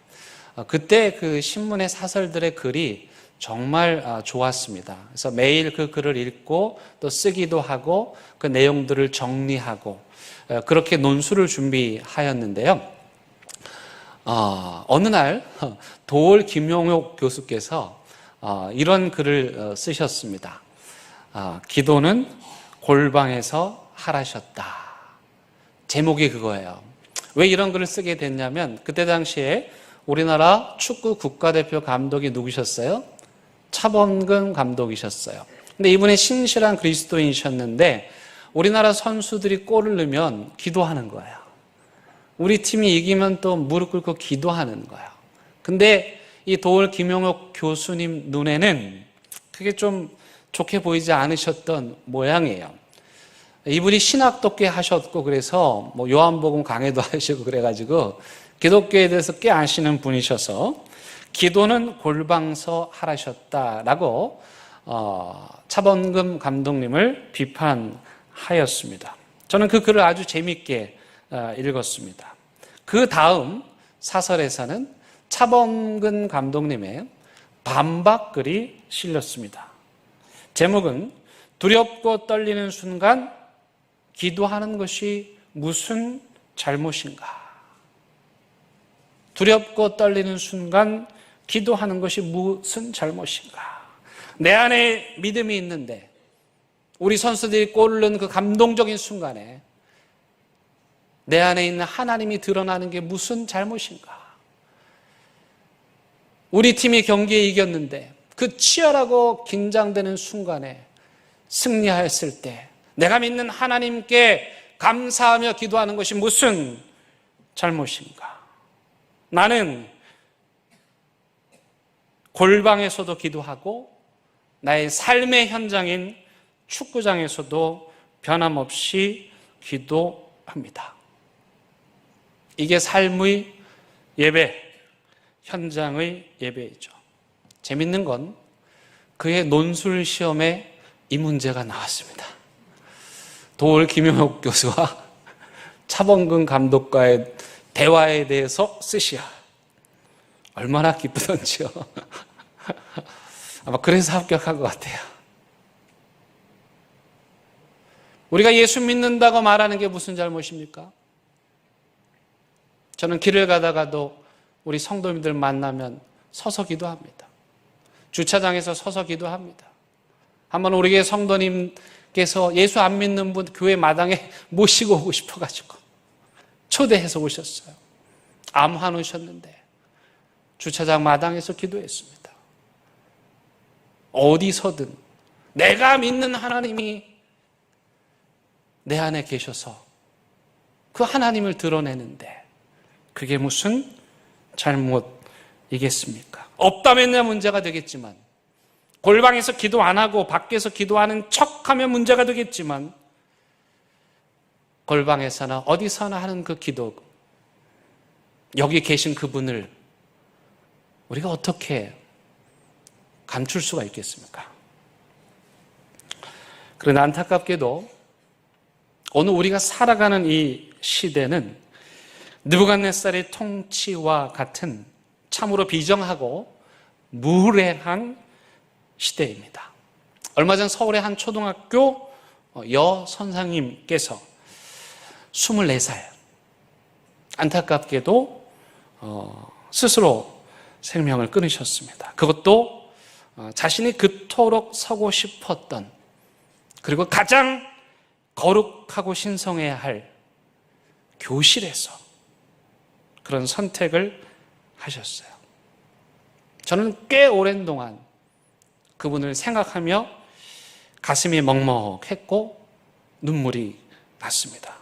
그때 그 신문의 사설들의 글이 정말 좋았습니다. 그래서 매일 그 글을 읽고 또 쓰기도 하고 그 내용들을 정리하고 그렇게 논술을 준비하였는데요. 어느 날 도올 김용옥 교수께서 이런 글을 쓰셨습니다. 기도는 골방에서 하라셨다. 제목이 그거예요. 왜 이런 글을 쓰게 됐냐면 그때 당시에 우리나라 축구 국가대표 감독이 누구셨어요? 차범근 감독이셨어요. 근데 이분이 신실한 그리스도인이셨는데 우리나라 선수들이 골을 넣으면 기도하는 거예요. 우리 팀이 이기면 또 무릎 꿇고 기도하는 거예요. 근데 이 도올 김용옥 교수님 눈에는 그게 좀 좋게 보이지 않으셨던 모양이에요. 이분이 신학도 꽤 하셨고 그래서 뭐 요한복음 강해도 하시고 그래가지고 기독교에 대해서 꽤 아시는 분이셔서 기도는 골방서 하라셨다라고 차범근 감독님을 비판하였습니다. 저는 그 글을 아주 재미있게 읽었습니다. 그 다음 사설에서는 차범근 감독님의 반박글이 실렸습니다. 제목은 두렵고 떨리는 순간 기도하는 것이 무슨 잘못인가? 두렵고 떨리는 순간 기도하는 것이 무슨 잘못인가? 내 안에 믿음이 있는데 우리 선수들이 골을 넣은 그 감동적인 순간에 내 안에 있는 하나님이 드러나는 게 무슨 잘못인가? 우리 팀이 경기에 이겼는데 그 치열하고 긴장되는 순간에 승리하였을 때 내가 믿는 하나님께 감사하며 기도하는 것이 무슨 잘못인가? 나는 골방에서도 기도하고 나의 삶의 현장인 축구장에서도 변함없이 기도합니다. 이게 삶의 예배, 현장의 예배이죠. 재밌는 건 그의 논술 시험에 이 문제가 나왔습니다. 도올 김용옥 교수와 차범근 감독과의 대화에 대해서 쓰시야. 얼마나 기쁘던지요. 아마 그래서 합격한 것 같아요. 우리가 예수 믿는다고 말하는 게 무슨 잘못입니까? 저는 길을 가다가도 우리 성도님들 만나면 서서 기도합니다. 주차장에서 서서 기도합니다. 한번 우리 교회 성도님께서 예수 안 믿는 분 교회 마당에 모시고 오고 싶어가지고 초대해서 오셨어요. 암 환우셨는데 주차장 마당에서 기도했습니다. 어디서든 내가 믿는 하나님이 내 안에 계셔서 그 하나님을 드러내는데 그게 무슨 잘못이겠습니까? 없다면야 문제가 되겠지만 골방에서 기도 안 하고 밖에서 기도하는 척하면 문제가 되겠지만 골방에서나 어디서나 하는 그 기도, 여기 계신 그분을 우리가 어떻게 감출 수가 있겠습니까? 그러나 안타깝게도 오늘 우리가 살아가는 이 시대는 느부갓네살의 통치와 같은 참으로 비정하고 무례한 시대입니다. 얼마 전 서울의 한 초등학교 여선생님께서 24살 안타깝게도 스스로 생명을 끊으셨습니다. 그것도 자신이 그토록 서고 싶었던 그리고 가장 거룩하고 신성해야 할 교실에서 그런 선택을 하셨어요. 저는 꽤 오랜 동안 그분을 생각하며 가슴이 먹먹했고 눈물이 났습니다.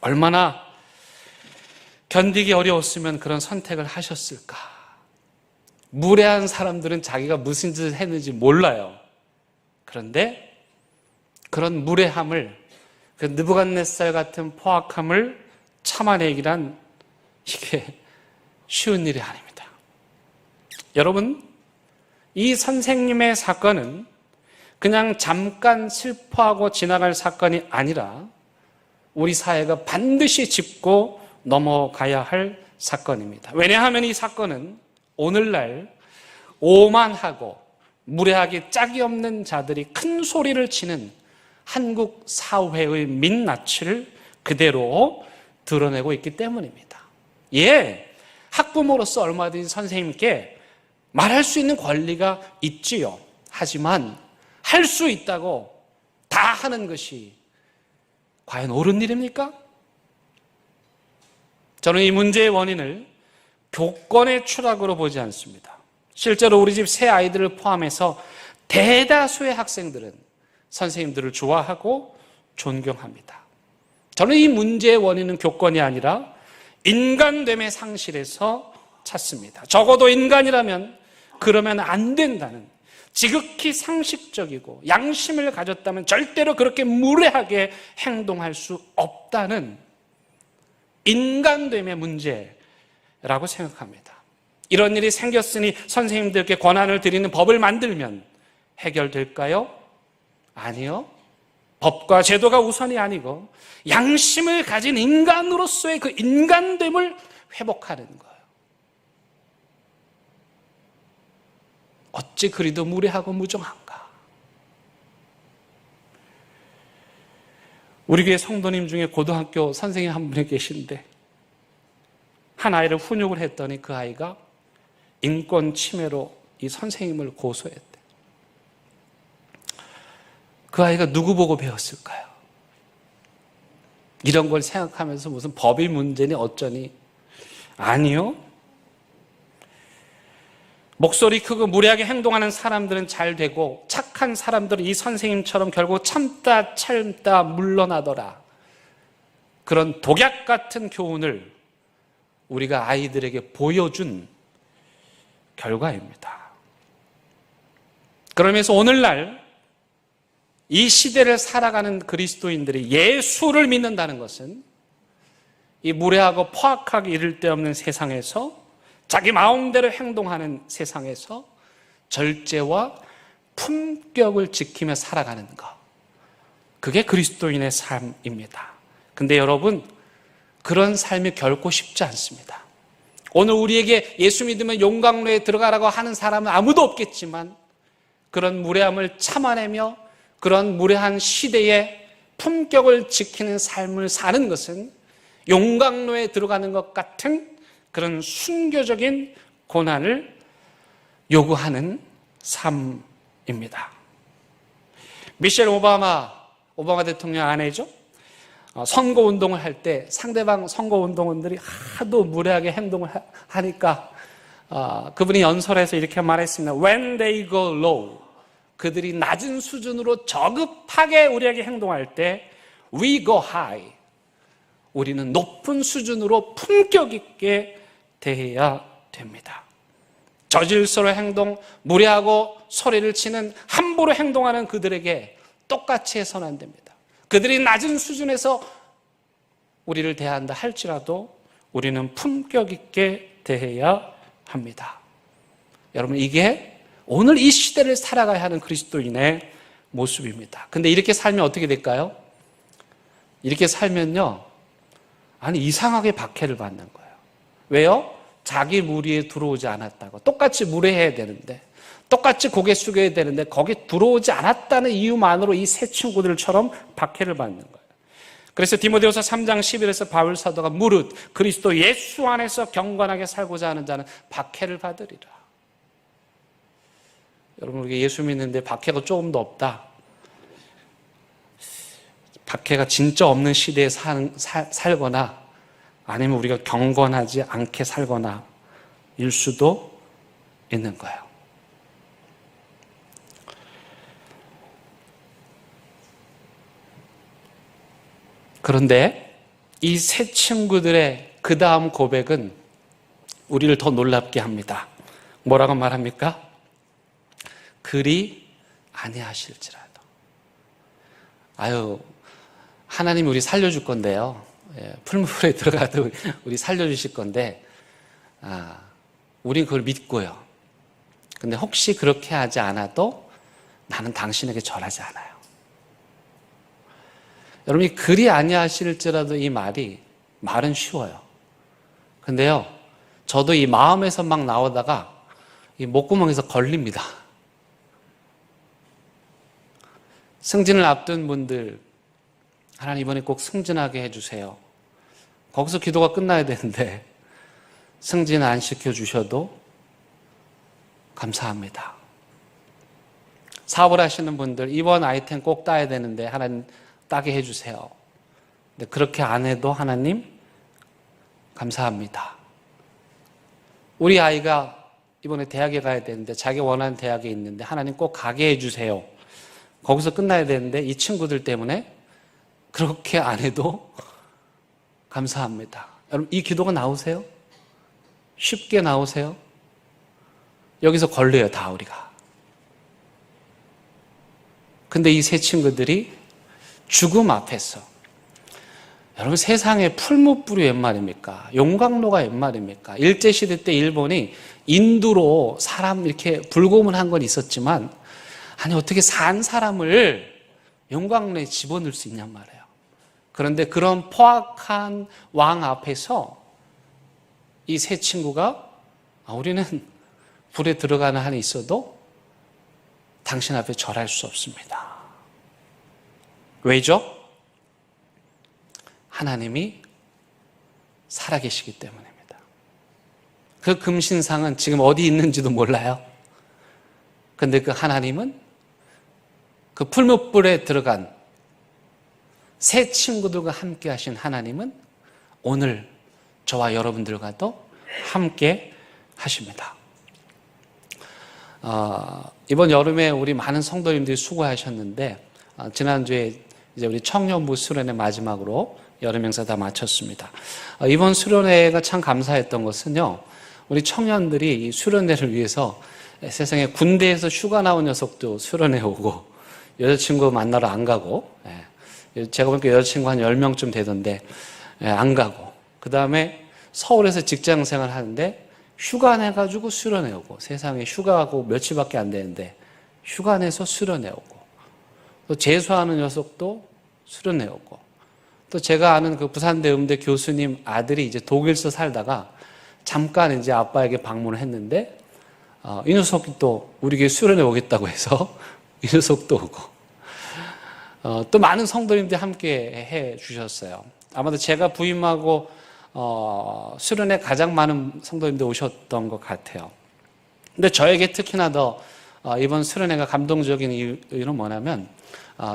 얼마나 견디기 어려웠으면 그런 선택을 하셨을까? 무례한 사람들은 자기가 무슨 짓을 했는지 몰라요. 그런데 그런 무례함을, 그 느부갓네살 같은 포악함을 참아내기란 이게 쉬운 일이 아닙니다. 여러분, 이 선생님의 사건은 그냥 잠깐 슬퍼하고 지나갈 사건이 아니라 우리 사회가 반드시 짚고 넘어가야 할 사건입니다. 왜냐하면 이 사건은 오늘날 오만하고 무례하게 짝이 없는 자들이 큰 소리를 치는 한국 사회의 민낯을 그대로 드러내고 있기 때문입니다. 예, 학부모로서 얼마든지 선생님께 말할 수 있는 권리가 있지요. 하지만 할 수 있다고 다 하는 것이 과연 옳은 일입니까? 저는 이 문제의 원인을 교권의 추락으로 보지 않습니다. 실제로 우리 집 새 아이들을 포함해서 대다수의 학생들은 선생님들을 좋아하고 존경합니다. 저는 이 문제의 원인은 교권이 아니라 인간됨의 상실에서 찾습니다. 적어도 인간이라면 그러면 안 된다는, 지극히 상식적이고 양심을 가졌다면 절대로 그렇게 무례하게 행동할 수 없다는 인간됨의 문제라고 생각합니다. 이런 일이 생겼으니 선생님들께 권한을 드리는 법을 만들면 해결될까요? 아니요. 법과 제도가 우선이 아니고 양심을 가진 인간으로서의 그 인간됨을 회복하는 거예요. 어찌 그리도 무례하고 무정한가? 우리 교회 성도님 중에 고등학교 선생님 한 분이 계신데 한 아이를 훈육을 했더니 그 아이가 인권 침해로 이 선생님을 고소했대. 그 아이가 누구 보고 배웠을까요? 이런 걸 생각하면서 무슨 법이 문제니 어쩌니? 아니요. 목소리 크고 무례하게 행동하는 사람들은 잘 되고 착한 사람들은 이 선생님처럼 결국 참다 물러나더라. 그런 독약 같은 교훈을 우리가 아이들에게 보여준 결과입니다. 그러면서 오늘날 이 시대를 살아가는 그리스도인들이 예수를 믿는다는 것은 이 무례하고 포악하게 이를 데 없는 세상에서, 자기 마음대로 행동하는 세상에서 절제와 품격을 지키며 살아가는 것, 그게 그리스도인의 삶입니다. 근데 여러분, 그런 삶이 결코 쉽지 않습니다. 오늘 우리에게 예수 믿으면 용광로에 들어가라고 하는 사람은 아무도 없겠지만 그런 무례함을 참아내며 그런 무례한 시대에 품격을 지키는 삶을 사는 것은 용광로에 들어가는 것 같은 그런 순교적인 고난을 요구하는 삶입니다. 미셸 오바마 대통령 아내죠. 선거운동을 할 때 상대방 선거운동원들이 하도 무례하게 행동을 하니까 그분이 연설에서 이렇게 말했습니다. When they go low, 그들이 낮은 수준으로 저급하게 우리에게 행동할 때 We go high, 우리는 높은 수준으로 품격 있게 대해야 됩니다. 저질서로 행동, 무례하고 소리를 치는 함부로 행동하는 그들에게 똑같이 해서는 안 됩니다. 그들이 낮은 수준에서 우리를 대한다 할지라도 우리는 품격 있게 대해야 합니다. 여러분, 이게 오늘 이 시대를 살아가야 하는 그리스도인의 모습입니다. 근데 이렇게 살면 어떻게 될까요? 이렇게 살면요, 이상하게 박해를 받는 거예요. 왜요? 자기 무리에 들어오지 않았다고. 똑같이 무례해야 되는데, 똑같이 고개 숙여야 되는데 거기에 들어오지 않았다는 이유만으로 이 세 친구들처럼 박해를 받는 거예요. 그래서 디모데후서 3장 11에서 바울 사도가 무릇 그리스도 예수 안에서 경건하게 살고자 하는 자는 박해를 받으리라. 여러분, 우리가 예수 믿는데 박해가 조금 더 없다, 박해가 진짜 없는 시대에 살거나 아니면 우리가 경건하지 않게 살거나 일 수도 있는 거예요. 그런데 이 세 친구들의 그 다음 고백은 우리를 더 놀랍게 합니다. 뭐라고 말합니까? 그리 아니하실지라도. 하나님이 우리 살려줄 건데요. 풀무불에 들어가도 우리 살려주실 건데, 우린 그걸 믿고요. 근데 혹시 그렇게 하지 않아도 나는 당신에게 절하지 않아요. 여러분이 그리 아니하실지라도 이 말은 쉬워요. 근데요, 저도 이 마음에서 막 나오다가 이 목구멍에서 걸립니다. 승진을 앞둔 분들, 하나님 이번에 꼭 승진하게 해주세요. 거기서 기도가 끝나야 되는데 승진 안 시켜주셔도 감사합니다. 사업을 하시는 분들, 이번 아이템 꼭 따야 되는데 하나님 따게 해주세요. 근데 그렇게 안 해도 하나님 감사합니다. 우리 아이가 이번에 대학에 가야 되는데 자기 원하는 대학에 있는데 하나님 꼭 가게 해주세요. 거기서 끝나야 되는데 이 친구들 때문에 그렇게 안 해도 감사합니다. 여러분, 이 기도가 나오세요? 쉽게 나오세요? 여기서 걸려요, 다 우리가. 근데 이 세 친구들이 죽음 앞에서, 여러분, 세상에 풀무불이 웬 말입니까? 용광로가 웬 말입니까? 일제시대 때 일본이 인두로 사람 이렇게 불고문한 건 있었지만, 아니, 어떻게 산 사람을 용광로에 집어넣을 수 있냔 말이에요. 그런데 그런 포악한 왕 앞에서 이 세 친구가, 우리는 불에 들어가는 한이 있어도 당신 앞에 절할 수 없습니다. 왜죠? 하나님이 살아계시기 때문입니다. 그 금신상은 지금 어디 있는지도 몰라요. 근데 그 하나님은 그 풀무불에 들어간 새 친구들과 함께 하신 하나님은 오늘 저와 여러분들과도 함께 하십니다. 이번 여름에 우리 많은 성도님들이 수고하셨는데 지난주에 이제 우리 청년부 수련회 마지막으로 여름 행사 다 마쳤습니다. 이번 수련회가 참 감사했던 것은요, 우리 청년들이 이 수련회를 위해서 세상에 군대에서 휴가 나온 녀석도 수련회 오고 여자친구 만나러 안 가고, 제가 보니까 여자친구 한 10명쯤 되던데 안 가고, 그 다음에 서울에서 직장생활 하는데 휴가 내가지고 수련회 오고, 세상에 휴가하고 며칠밖에 안 되는데 휴가 내서 수련회 오고, 또 재수하는 녀석도 수련회 오고, 또 제가 아는 그 부산대 음대 교수님 아들이 이제 독일서 살다가 잠깐 이제 아빠에게 방문을 했는데 이 녀석이 또 우리 교회 수련회 오겠다고 해서 이 녀석도 오고, 또 많은 성도님들이 함께 해 주셨어요. 아마도 제가 부임하고 수련회 가장 많은 성도님들 오셨던 것 같아요. 근데 저에게 특히나 더 이번 수련회가 감동적인 이유는 뭐냐면,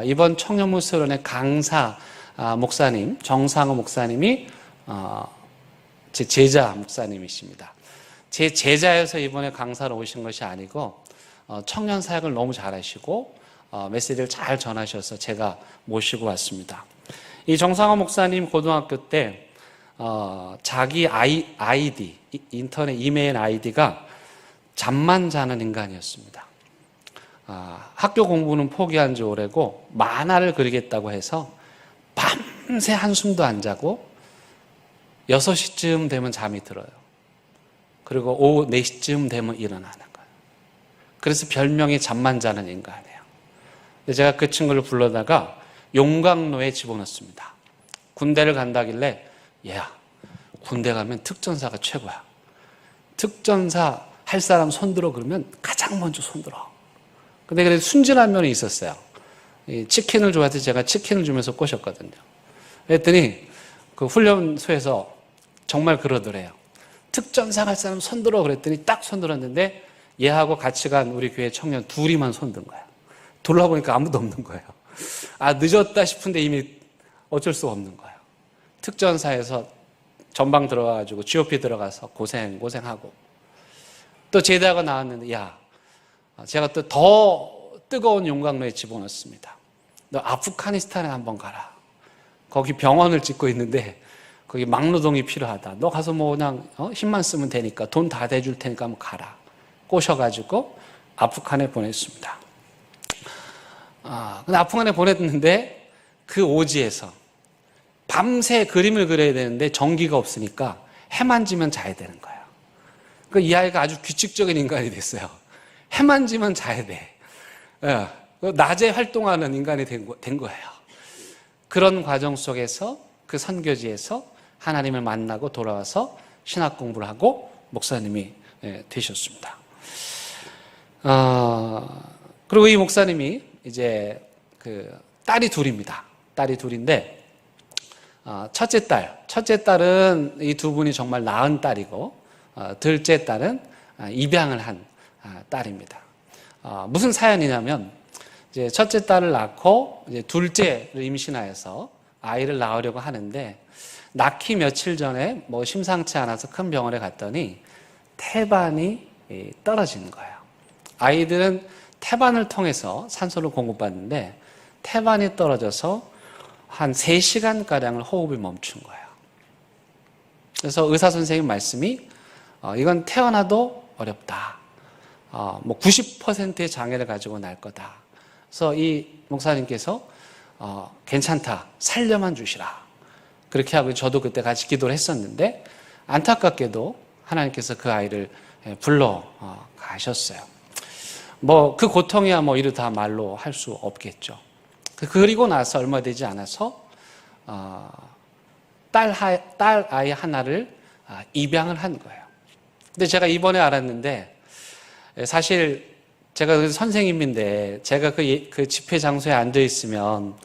이번 청년부 수련회 강사 목사님, 정상호 목사님이 제 제자 목사님이십니다. 제 제자여서 이번에 강사로 오신 것이 아니고 청년 사역을 너무 잘하시고 메시지를 잘 전하셔서 제가 모시고 왔습니다. 이 정상호 목사님 고등학교 때 자기 아이디, 인터넷 이메일 아이디가 잠만 자는 인간이었습니다. 학교 공부는 포기한 지 오래고 만화를 그리겠다고 해서 밤새 한숨도 안 자고 6시쯤 되면 잠이 들어요. 그리고 오후 4시쯤 되면 일어나는 거예요. 그래서 별명이 잠만 자는 인간이에요. 제가 그 친구를 불러다가 용광로에 집어넣습니다. 군대를 간다길래, 얘야, 군대 가면 특전사가 최고야. 특전사 할 사람 손들어 그러면 가장 먼저 손들어. 근데 그래도 순진한 면이 있었어요. 치킨을 좋아해서 제가 치킨을 주면서 꼬셨거든요. 그랬더니 그 훈련소에서 정말 그러더래요. 특전사 할 사람 손들어 그랬더니 딱 손들었는데 얘하고 같이 간 우리 교회 청년 둘이만 손든 거예요. 돌아보니까 아무도 없는 거예요. 늦었다 싶은데 이미 어쩔 수가 없는 거예요. 특전사에서 전방 들어가가지고 GOP 들어가서 고생하고, 또 제대하고 나왔는데, 야, 제가 또 더 뜨거운 용광로에 집어넣습니다. 너 아프가니스탄에 한번 가라. 거기 병원을 짓고 있는데 거기 막노동이 필요하다. 너 가서 뭐 그냥 힘만 쓰면 되니까 돈 다 대줄 테니까 한번 가라. 꼬셔가지고 아프간에 보냈습니다. 근데 아프간에 보냈는데 그 오지에서 밤새 그림을 그려야 되는데 전기가 없으니까 해만 지면 자야 되는 거예요. 그러니까 이 아이가 아주 규칙적인 인간이 됐어요. 해만 지면 자야 돼. 낮에 활동하는 인간이 된 거예요. 그런 과정 속에서 그 선교지에서 하나님을 만나고 돌아와서 신학 공부를 하고 목사님이 되셨습니다. 그리고 이 목사님이 이제 딸이 둘입니다. 딸이 둘인데, 첫째 딸은 이 두 분이 정말 낳은 딸이고, 둘째 딸은 입양을 한 딸입니다. 무슨 사연이냐면, 이제 첫째 딸을 낳고 이제 둘째를 임신하여서 아이를 낳으려고 하는데, 낳기 며칠 전에 뭐 심상치 않아서 큰 병원에 갔더니 태반이 떨어지는 거예요. 아이들은 태반을 통해서 산소를 공급받는데 태반이 떨어져서 한 3시간가량을 호흡이 멈춘 거예요. 그래서 의사 선생님 말씀이 이건 태어나도 어렵다. 뭐 90%의 장애를 가지고 날 거다. 그래서 이 목사님께서 괜찮다. 살려만 주시라. 그렇게 하고 저도 그때 같이 기도를 했었는데 안타깝게도 하나님께서 그 아이를 불러 가셨어요. 뭐 그 고통이야 뭐 이르다 말로 할 수 없겠죠. 그리고 나서 얼마 되지 않아서 딸 아이 하나를 입양을 한 거예요. 근데 제가 이번에 알았는데 사실 제가 선생님인데 제가 그 집회 장소에 앉아 있으면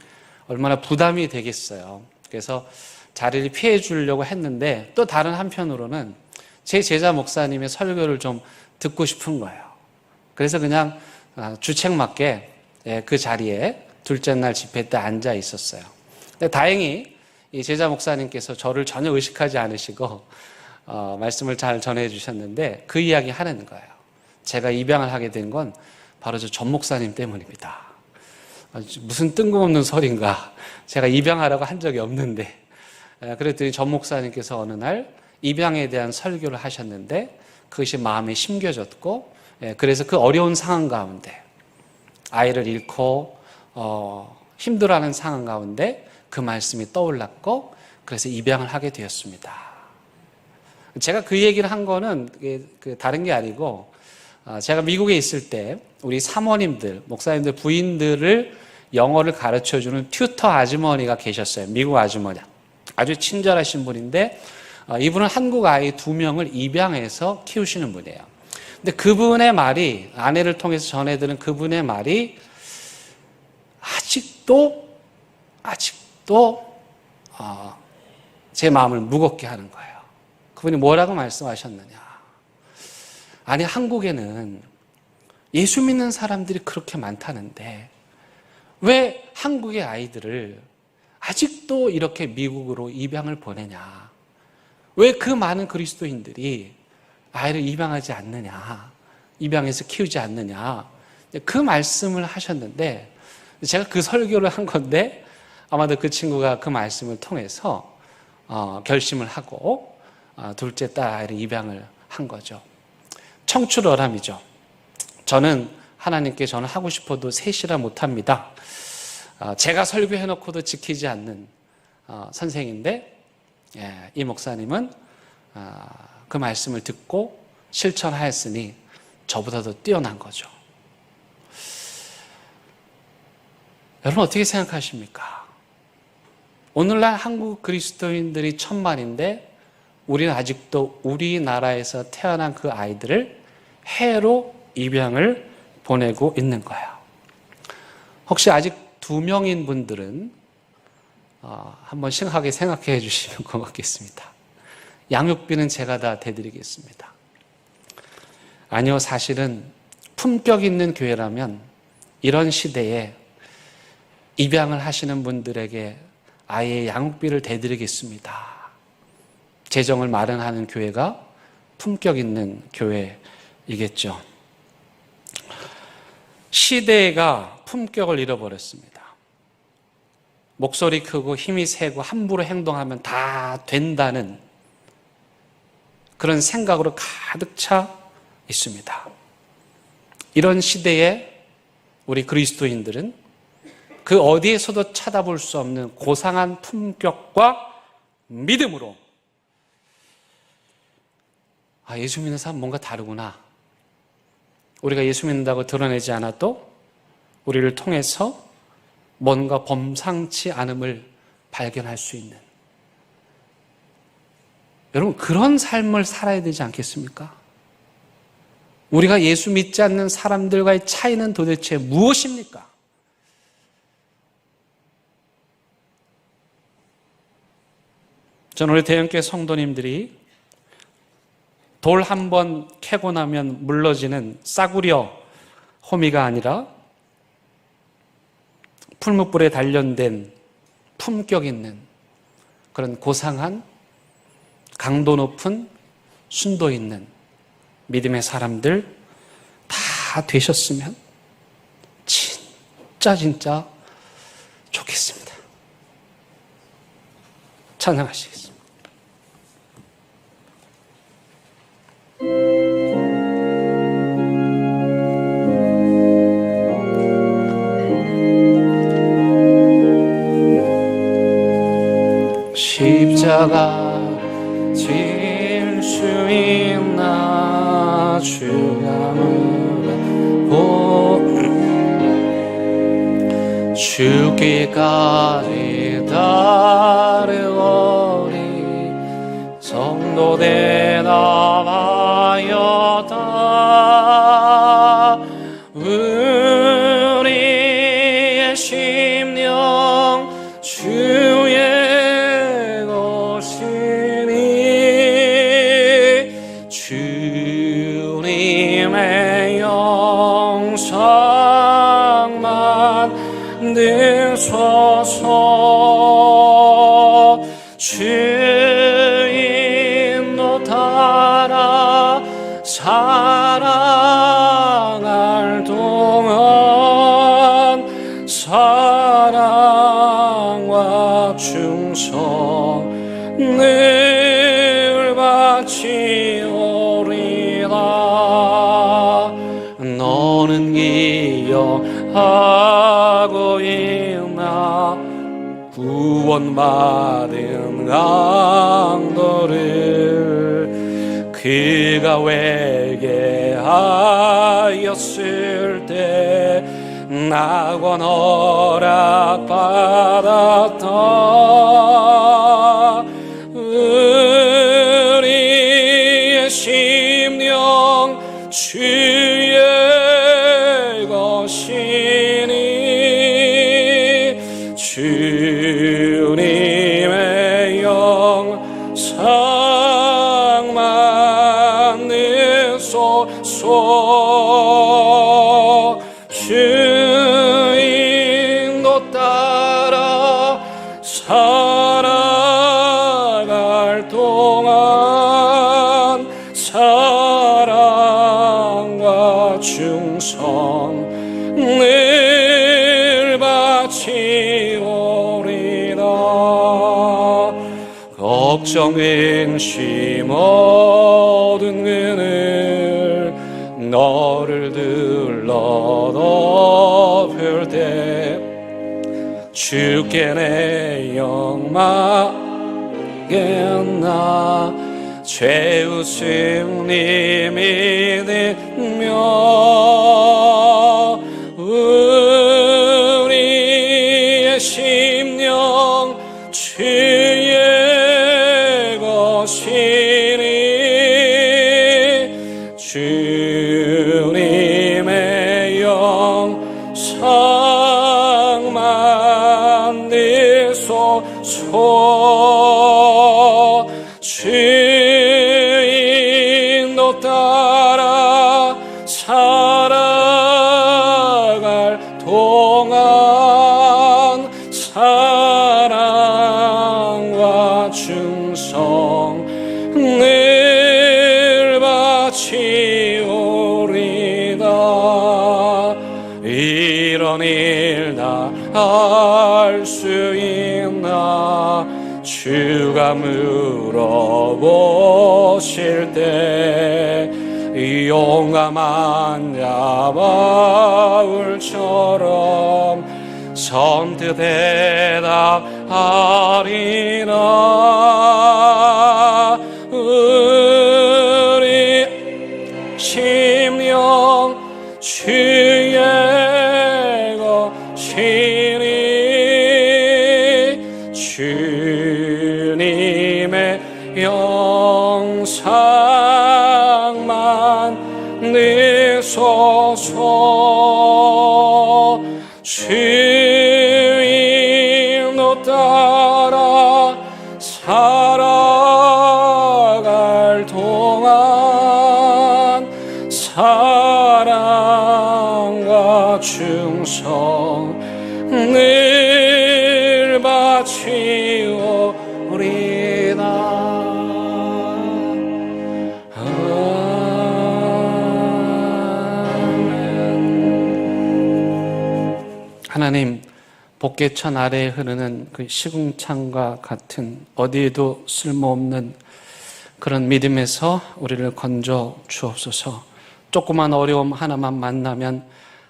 얼마나 부담이 되겠어요. 그래서 자리를 피해 주려고 했는데 또 다른 한편으로는 제 제자 목사님의 설교를 좀 듣고 싶은 거예요. 그래서 그냥 주책맞게 그 자리에 둘째 날 집회 때 앉아 있었어요. 근데 다행히 이 제자 목사님께서 저를 전혀 의식하지 않으시고 말씀을 잘 전해 주셨는데 그 이야기 하는 거예요. 제가 입양을 하게 된 건 바로 저 전 목사님 때문입니다. 무슨 뜬금없는 소린가. 제가 입양하라고 한 적이 없는데 그랬더니 전 목사님께서 어느 날 입양에 대한 설교를 하셨는데 그것이 마음에 심겨졌고 그래서 그 어려운 상황 가운데 아이를 잃고 힘들어하는 상황 가운데 그 말씀이 떠올랐고 그래서 입양을 하게 되었습니다. 제가 그 얘기를 한 거는 다른 게 아니고 제가 미국에 있을 때 우리 사모님들, 목사님들 부인들을 영어를 가르쳐주는 튜터 아주머니가 계셨어요. 미국 아주머니. 아주 친절하신 분인데 이분은 한국 아이 2명을 입양해서 키우시는 분이에요. 근데 그분의 말이, 아내를 통해서 전해드는 그분의 말이 아직도 제 마음을 무겁게 하는 거예요. 그분이 뭐라고 말씀하셨느냐. 아니, 한국에는 예수 믿는 사람들이 그렇게 많다는데 왜 한국의 아이들을 아직도 이렇게 미국으로 입양을 보내냐. 왜 그 많은 그리스도인들이 아이를 입양하지 않느냐. 입양해서 키우지 않느냐. 그 말씀을 하셨는데 제가 그 설교를 한 건데 아마도 그 친구가 그 말씀을 통해서 결심을 하고 둘째 딸 아이를 입양을 한 거죠. 청출어람이죠. 저는 하나님께 저는 하고 싶어도 셋이라 못합니다. 제가 설교해놓고도 지키지 않는 선생인데 이 목사님은 그 말씀을 듣고 실천하였으니 저보다도 뛰어난 거죠. 여러분 어떻게 생각하십니까? 오늘날 한국 그리스도인들이 1000만인데 우리는 아직도 우리나라에서 태어난 그 아이들을 해외로 입양을 보내고 있는 거예요. 혹시 아직 2명인 분들은 한번 심각하게 생각해 주시면 고맙겠습니다. 양육비는 제가 다 대드리겠습니다. 아니요, 사실은 품격 있는 교회라면 이런 시대에 입양을 하시는 분들에게 아이의 양육비를 대드리겠습니다. 재정을 마련하는 교회가 품격 있는 교회이겠죠. 시대가 품격을 잃어버렸습니다. 목소리 크고 힘이 세고 함부로 행동하면 다 된다는 그런 생각으로 가득 차 있습니다. 이런 시대에 우리 그리스도인들은 그 어디에서도 찾아볼 수 없는 고상한 품격과 믿음으로 예수 믿는 사람 뭔가 다르구나. 우리가 예수 믿는다고 드러내지 않아도 우리를 통해서 뭔가 범상치 않음을 발견할 수 있는 여러분, 그런 삶을 살아야 되지 않겠습니까? 우리가 예수 믿지 않는 사람들과의 차이는 도대체 무엇입니까? 저는 우리 대형교회 성도님들이 돌 한 번 캐고 나면 물러지는 싸구려 호미가 아니라 풀무불에 단련된 품격 있는 그런 고상한 강도 높은 순도 있는 믿음의 사람들 다 되셨으면 진짜 좋겠습니다. 찬양하시겠습니다. 십자가 질 수 있나 주야무라 죽기까지 따르오리 성도된 아바였다 우리의 심령 주의 주님의 영상만 되소서 주인도 따라 사랑할 동안 사랑과 충성 늘 바치오리라 너는 기억하고 있나 구원받은 강도를 그가 회개하였을 때 낙원 허락받았다 우리의 심령 주의 것이니 주님의 영상만 내소서 주인도 따라 살아갈 동안 사랑과 충성 늘 바치오리라 걱정 근심 모든 그늘 너를 들러덮을 때 주께 내 영망겠나 죄우심 니 믿으며 우리의 심령 주의 것이니 주님의 영상만 내소서 주인도 따라 살아갈 동안 사랑과 충성 늘 바치오리다 이런 일 다 할 수 있나 주가 물어보실 때 용감한 자 바울처럼 선뜻 대답하리라 우리 심령 주의 것이니 주님의 영 살아갈 동안 사랑과 충성 늘 바치오리다. 하나님, 복개천 아래에 흐르는 그 시궁창과 같은 어디에도 쓸모없는 그런 믿음에서 우리를 건져 주옵소서. 조그만 어려움 하나만 만나면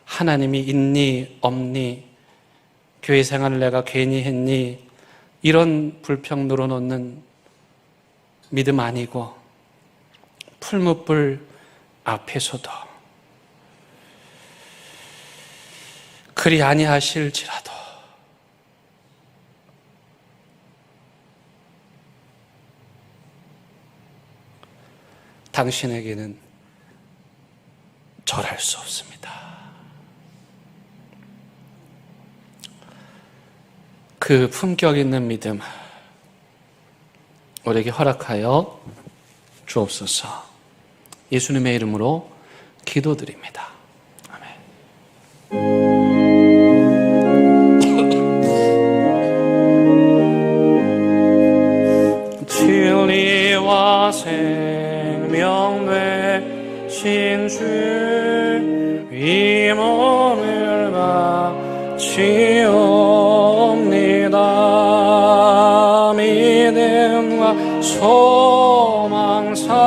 하나님이 있니 없니, 교회 생활을 내가 괜히 했니, 이런 불평 늘어놓는 믿음 아니고 풀무불 앞에서도 그리 아니하실지라도 당신에게는 절할 수 없습니다. 그 품격 있는 믿음 우리에게 허락하여 주옵소서. 예수님의 이름으로 기도드립니다. 아멘. 진리와 생명 되신 주 임원을 바치옵니다. 믿음과 소망 사랑에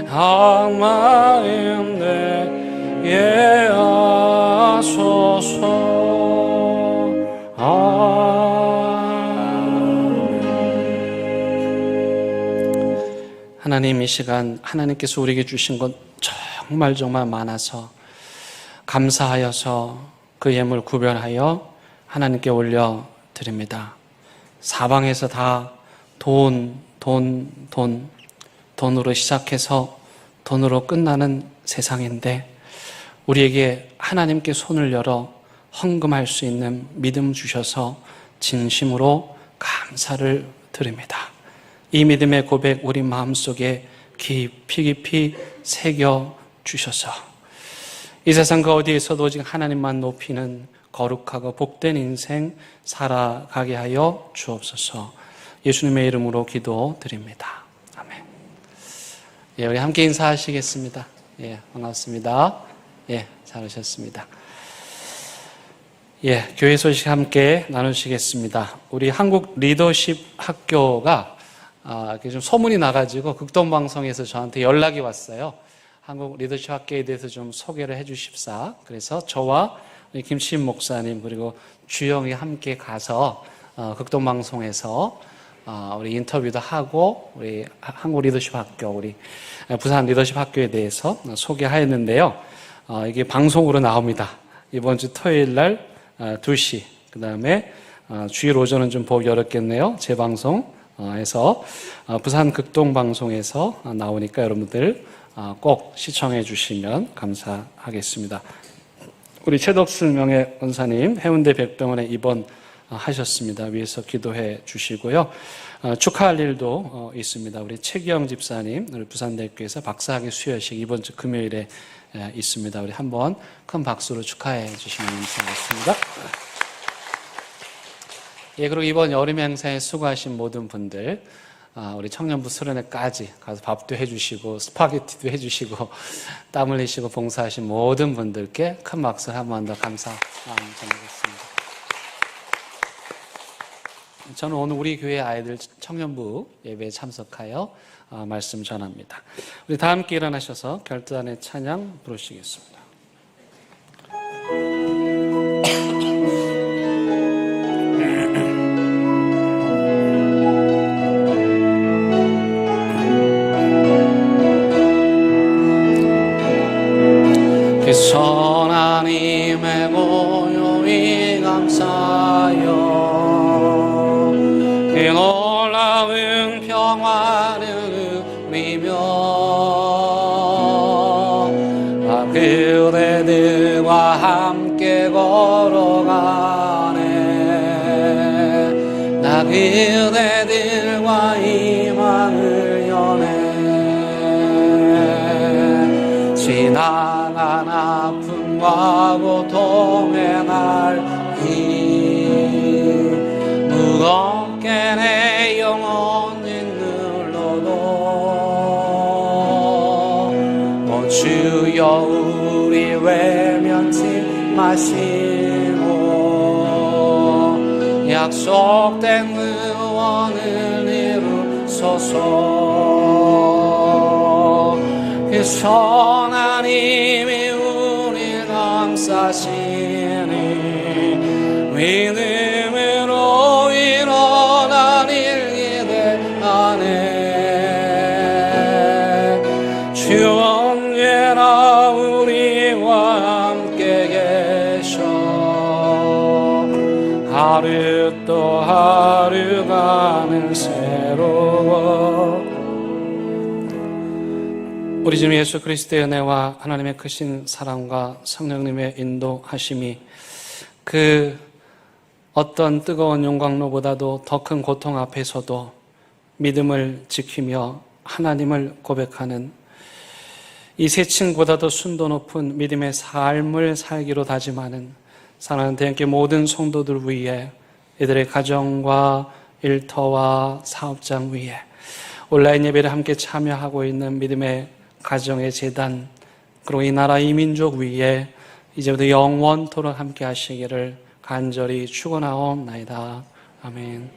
악마인 내게 하소서. 하나님, 이 시간 하나님께서 우리에게 주신 것 정말 많아서 감사하여서 그 예물 구별하여 하나님께 올려드립니다. 사방에서 다 돈으로 시작해서 돈으로 끝나는 세상인데 우리에게 하나님께 손을 열어 헌금할 수 있는 믿음 주셔서 진심으로 감사를 드립니다. 이 믿음의 고백 우리 마음속에 깊이 새겨 주셔서 이 세상 그 어디에서도 오직 하나님만 높이는 거룩하고 복된 인생 살아가게 하여 주옵소서. 예수님의 이름으로 기도드립니다. 아멘. 예, 우리 함께 인사하시겠습니다. 예, 반갑습니다. 예, 잘 오셨습니다. 예, 교회 소식 함께 나누시겠습니다. 우리 한국 리더십 학교가 좀 소문이 나가지고 극동방송에서 저한테 연락이 왔어요. 한국 리더십 학교에 대해서 좀 소개를 해 주십사. 그래서 저와 김치인 목사님 그리고 주영이 함께 가서 극동방송에서 우리 인터뷰도 하고 우리 한국 리더십 학교, 우리 부산 리더십 학교에 대해서 소개하였는데요. 이게 방송으로 나옵니다. 이번 주 토요일 날 2시, 그 다음에 주일 오전은 좀 보기 어렵겠네요. 재방송 해서 부산 극동방송에서 나오니까 여러분들 꼭 시청해 주시면 감사하겠습니다. 우리 최덕슬 명예 원사님 해운대 백병원에 입원하셨습니다. 위에서 기도해 주시고요. 축하할 일도 있습니다. 우리 최기영 집사님 우리 부산대학교에서 박사학위 수여식 이번 주 금요일에 있습니다. 우리 한번 큰 박수로 축하해 주시면 감사하겠습니다. 예, 그리고 이번 여름 행사에 수고하신 모든 분들, 우리 청년부 수련회까지 가서 밥도 해주시고 스파게티도 해주시고 땀 흘리시고 봉사하신 모든 분들께 큰 박수 한 번 더 감사 전하겠습니다. 저는 오늘 우리 교회 아이들 청년부 예배에 참석하여 말씀 전합니다. 우리 다 함께 일어나셔서 결단의 찬양 부르시겠습니다. 그 선한 힘에 고요히 감사하여 그 놀라운 평화를 누리며 그 그대들과 희망을 연해 지나간 아픔과 고통의 날이 무겁게 내 영혼이 눌러도 주여 우리 외면치 마시고 약속된 구원을 이루소서. 그 선한 힘이 우리 감싸시니 믿음으로 일어난 일기대 안에 주 언제나 우리와 함께 계셔 하루 또 하루가는 새로워. 우리 주 예수 그리스도의 은혜와 하나님의 크신 사랑과 성령님의 인도하심이 그 어떤 뜨거운 용광로보다도 더 큰 고통 앞에서도 믿음을 지키며 하나님을 고백하는 이 세층보다도 순도 높은 믿음의 삶을 살기로 다짐하는 사랑하는 대한교회 모든 성도들 위해 이들의 가정과 일터와 사업장 위에 온라인 예배를 함께 참여하고 있는 믿음의 가정의 재단 그리고 이 나라 이 민족 위에 이제부터 영원토록 함께 하시기를 간절히 축원하옵나이다. 아멘.